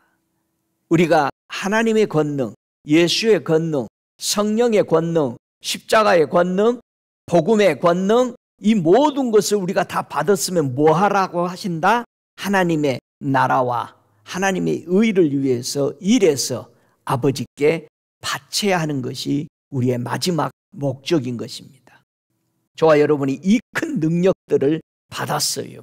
우리가 하나님의 권능, 예수의 권능, 성령의 권능, 십자가의 권능, 복음의 권능, 이 모든 것을 우리가 다 받았으면 뭐 하라고 하신다? 하나님의 나라와 하나님의 의를 위해서 일해서 아버지께 바쳐야 하는 것이 우리의 마지막 목적인 것입니다. 저와 여러분이 이 큰 능력들을 받았어요.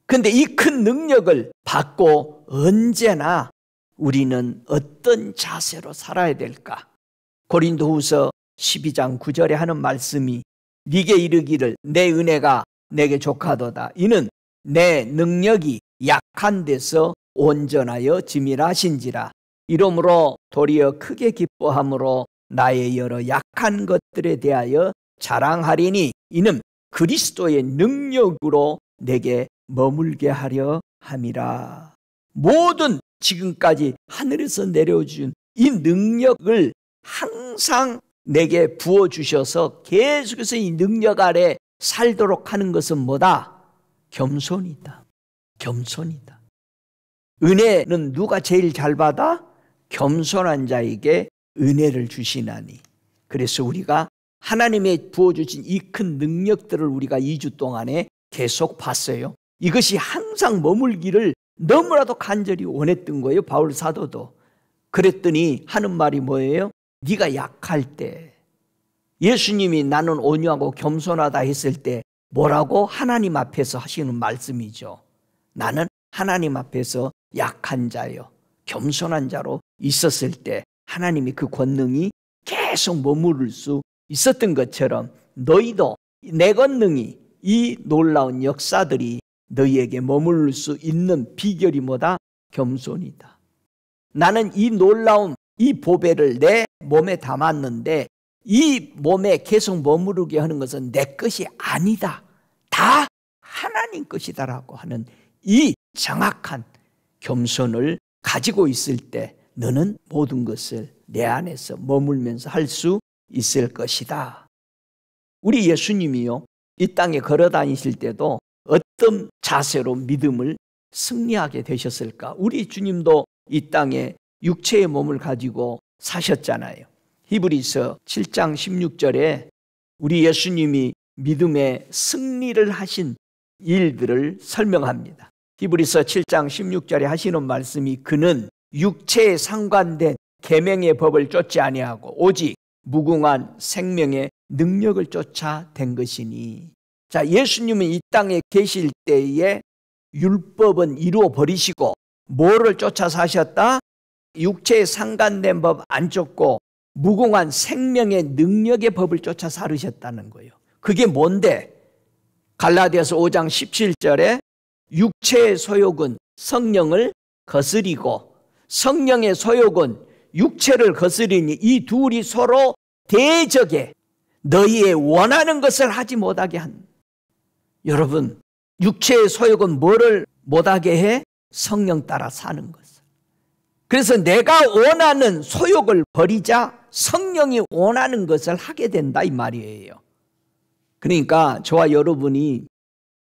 그런데 이 큰 능력을 받고 언제나 우리는 어떤 자세로 살아야 될까? 고린도후서 12장 9절에 하는 말씀이 네게 이르기를 내 은혜가 내게 족하도다. 이는 내 능력이 약한 데서 온전하여 지밀하신지라. 이러므로 도리어 크게 기뻐함으로 나의 여러 약한 것들에 대하여 자랑하리니 이는 그리스도의 능력으로 내게 머물게 하려 함이라. 모든 지금까지 하늘에서 내려준 이 능력을 항상 내게 부어주셔서 계속해서 이 능력 아래 살도록 하는 것은 뭐다? 겸손이다. 겸손이다. 은혜는 누가 제일 잘 받아? 겸손한 자에게 은혜를 주시나니. 그래서 우리가 하나님의 부어주신 이 큰 능력들을 우리가 2주 동안에 계속 봤어요. 이것이 항상 머물기를 너무나도 간절히 원했던 거예요. 바울 사도도. 그랬더니 하는 말이 뭐예요? 네가 약할 때, 예수님이 나는 온유하고 겸손하다 했을 때 뭐라고? 하나님 앞에서 하시는 말씀이죠. 나는 하나님 앞에서 약한 자요, 겸손한 자로 있었을 때 하나님이 그 권능이 계속 머무를 수 있었던 것처럼 너희도 내 권능이, 이 놀라운 역사들이 너희에게 머무를 수 있는 비결이 뭐다? 겸손이다. 나는 이 놀라운 이 보배를 내 몸에 담았는데 이 몸에 계속 머무르게 하는 것은 내 것이 아니다. 다 하나님 것이다라고 하는 이 정확한 겸손을 가지고 있을 때 너는 모든 것을 내 안에서 머물면서 할 수 있을 것이다. 우리 예수님이요, 이 땅에 걸어 다니실 때도 어떤 자세로 믿음을 승리하게 되셨을까? 우리 주님도 이 땅에 육체의 몸을 가지고 사셨잖아요. 히브리서 7장 16절에 우리 예수님이 믿음의 승리를 하신 일들을 설명합니다. 히브리서 7장 16절에 하시는 말씀이 그는 육체에 상관된 계명의 법을 쫓지 아니하고 오직 무궁한 생명의 능력을 쫓아 된 것이니. 자, 예수님은 이 땅에 계실 때에 율법은 이루어 버리시고 뭐를 쫓아 사셨다? 육체에 상관된 법 안 쫓고 무궁한 생명의 능력의 법을 쫓아 살으셨다는 거예요. 그게 뭔데? 갈라디아서 5장 17절에 육체의 소욕은 성령을 거스리고 성령의 소욕은 육체를 거스리니 이 둘이 서로 대적에 너희의 원하는 것을 하지 못하게 한. 여러분, 육체의 소욕은 뭐를 못하게 해? 성령 따라 사는 것을. 그래서 내가 원하는 소욕을 버리자 성령이 원하는 것을 하게 된다 이 말이에요. 그러니까 저와 여러분이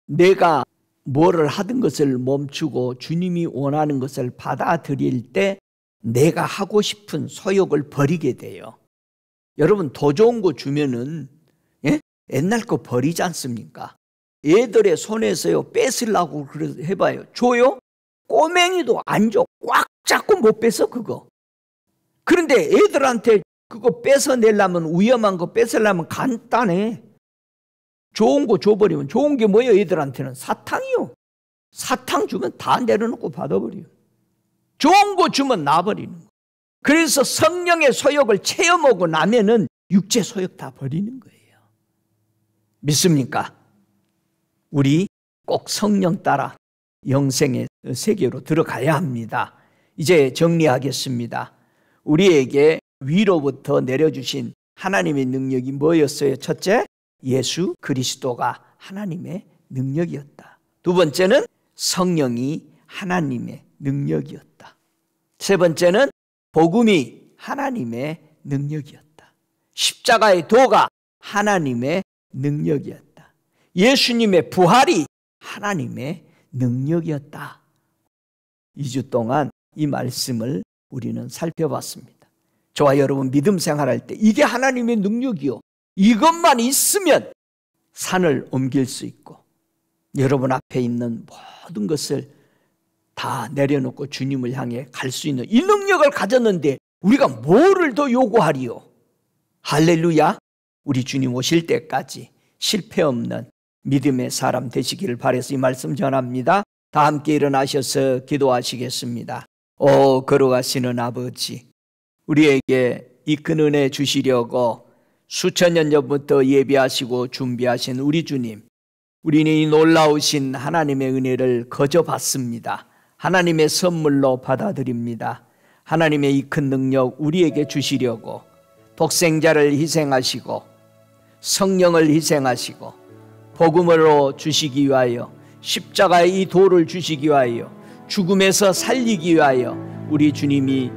내가 뭐를 하던 것을 멈추고 주님이 원하는 것을 받아들일 때 내가 하고 싶은 소욕을 버리게 돼요. 여러분, 더 좋은 거 주면은 옛날 거 버리지 않습니까? 애들의 손에서요 뺏으려고 해봐요. 줘요? 꼬맹이도 안 줘. 꽉 잡고 못 뺏어 그거. 그런데 애들한테 그거 뺏어내려면, 위험한 거 뺏으려면 간단해. 좋은 거 줘버리면, 좋은 게 뭐예요? 애들한테는 사탕이요. 사탕 주면 다 내려놓고 받아버려요. 좋은 거 주면 놔버리는 거예요. 그래서 성령의 소욕을 체험하고 나면은 육체 소욕 다 버리는 거예요. 믿습니까? 우리 꼭 성령 따라 영생의 세계로 들어가야 합니다. 이제 정리하겠습니다. 우리에게 위로부터 내려주신 하나님의 능력이 뭐였어요? 첫째, 예수 그리스도가 하나님의 능력이었다. 두 번째는 성령이 하나님의 능력이었다. 세 번째는 복음이 하나님의 능력이었다. 십자가의 도가 하나님의 능력이었다. 예수님의 부활이 하나님의 능력이었다. 2주 동안 이 말씀을 우리는 살펴봤습니다. 저와 여러분 믿음 생활할 때 이게 하나님의 능력이요, 이것만 있으면 산을 옮길 수 있고 여러분 앞에 있는 모든 것을 다 내려놓고 주님을 향해 갈 수 있는 이 능력을 가졌는데 우리가 뭐를 더 요구하리요? 할렐루야. 우리 주님 오실 때까지 실패 없는 믿음의 사람 되시기를 바라서 이 말씀 전합니다. 다 함께 일어나셔서 기도하시겠습니다. 오 걸어가시는 아버지, 우리에게 이 큰 은혜 주시려고 수천 년 전부터 예비하시고 준비하신 우리 주님, 우리는 이 놀라우신 하나님의 은혜를 거저 받습니다. 하나님의 선물로 받아들입니다. 하나님의 이 큰 능력 우리에게 주시려고 독생자를 희생하시고 성령을 희생하시고 복음으로 주시기 위하여 십자가의 이 도를 주시기 위하여 죽음에서 살리기 위하여 우리 주님이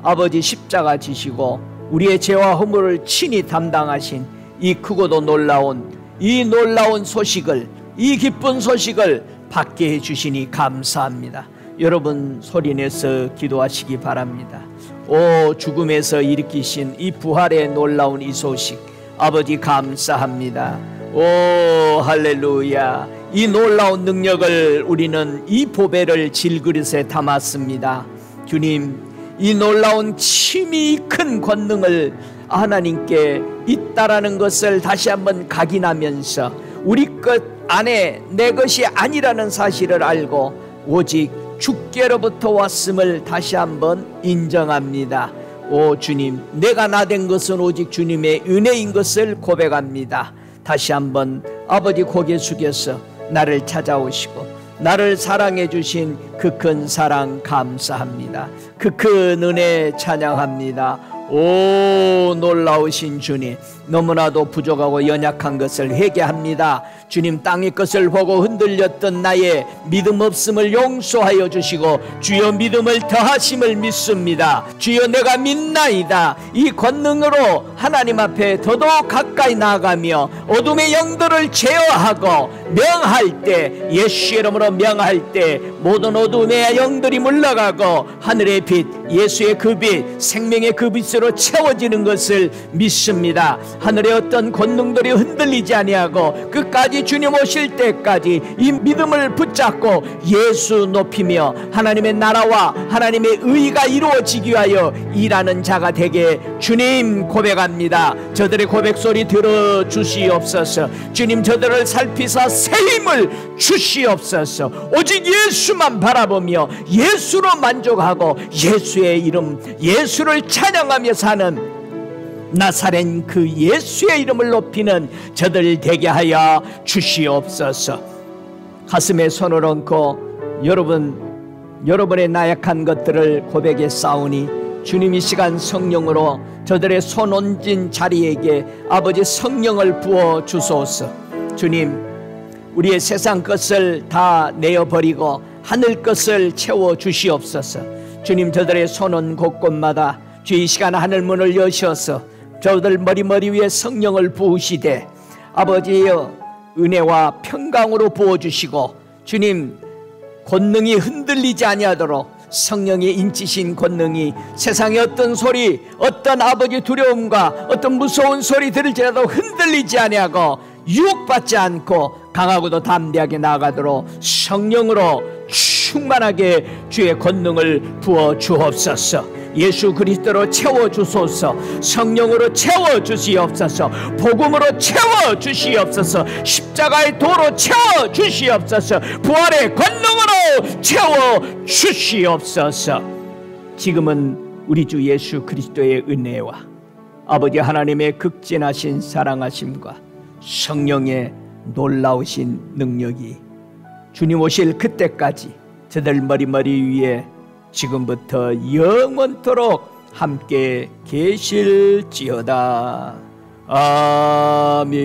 아버지 십자가 지시고 우리의 죄와 허물을 친히 담당하신 이 크고도 놀라운 이 놀라운 소식을, 이 기쁜 소식을 받게 해주시니 감사합니다. 여러분 소리내서 기도하시기 바랍니다. 오 죽음에서 일으키신 이 부활의 놀라운 이 소식, 아버지 감사합니다. 오 할렐루야. 이 놀라운 능력을 우리는 이 보배를 질그릇에 담았습니다. 주님, 이 놀라운 심히 큰 권능을 하나님께 있다라는 것을 다시 한번 각인하면서 우리 것 안에 내 것이 아니라는 사실을 알고 오직 주께로부터 왔음을 다시 한번 인정합니다. 오 주님, 내가 나된 것은 오직 주님의 은혜인 것을 고백합니다. 다시 한번 아버지 고개 숙여서 나를 찾아오시고 나를 사랑해 주신 그 큰 사랑 감사합니다. 그 큰 은혜 찬양합니다. 오 놀라우신 주님, 너무나도 부족하고 연약한 것을 회개합니다. 주님, 땅의 것을 보고 흔들렸던 나의 믿음 없음을 용서하여 주시고 주여 믿음을 더하심을 믿습니다. 주여 내가 믿나이다. 이 권능으로 하나님 앞에 더더욱 가까이 나아가며 어둠의 영들을 제어하고 명할 때, 예수의 이름으로 명할 때 모든 어둠의 영들이 물러가고 하늘의 빛, 예수의 그 빛, 생명의 그 빛으로 채워지는 것을 믿습니다. 하늘의 어떤 권능들이 흔들리지 아니하고 끝까지 주님 오실 때까지 이 믿음을 붙잡고 예수 높이며 하나님의 나라와 하나님의 의가 이루어지기 위하여 일하는 자가 되게 주님 고백합니다. 저들의 고백 소리 들어주시옵소서. 주님, 저들을 살피사 새 힘을 주시옵소서. 오직 예수만 바라보며 예수로 만족하고 예수의 이름, 예수를 찬양하며 사는 나사렛 그 예수의 이름을 높이는 저들 되게 하여 주시옵소서. 가슴에 손을 얹고 여러분의 나약한 것들을 고백해 싸우니 주님 이 시간 성령으로 저들의 손 얹은 자리에게 아버지 성령을 부어 주소서. 주님, 우리의 세상 것을 다 내어버리고 하늘 것을 채워 주시옵소서. 주님, 저들의 손은 곳곳마다 주 이 시간 하늘 문을 여셔서 저들 머리 위에 성령을 부으시되 아버지여 은혜와 평강으로 부어주시고 주님 권능이 흔들리지 아니하도록 성령의 인치신 권능이 세상의 어떤 소리, 어떤 아버지 두려움과 어떤 무서운 소리 들을지라도 흔들리지 아니하고 유혹받지 않고 강하고도 담대하게 나아가도록 성령으로 충만하게 주의 권능을 부어 주옵소서. 예수 그리스도로 채워주소서. 성령으로 채워주시옵소서. 복음으로 채워주시옵소서. 십자가의 도로 채워주시옵소서. 부활의 권능으로 채워주시옵소서. 지금은 우리 주 예수 그리스도의 은혜와 아버지 하나님의 극진하신 사랑하심과 성령의 놀라우신 능력이 주님 오실 그때까지 저들 머리 위에 지금부터 영원토록 함께 계실지어다. 아멘.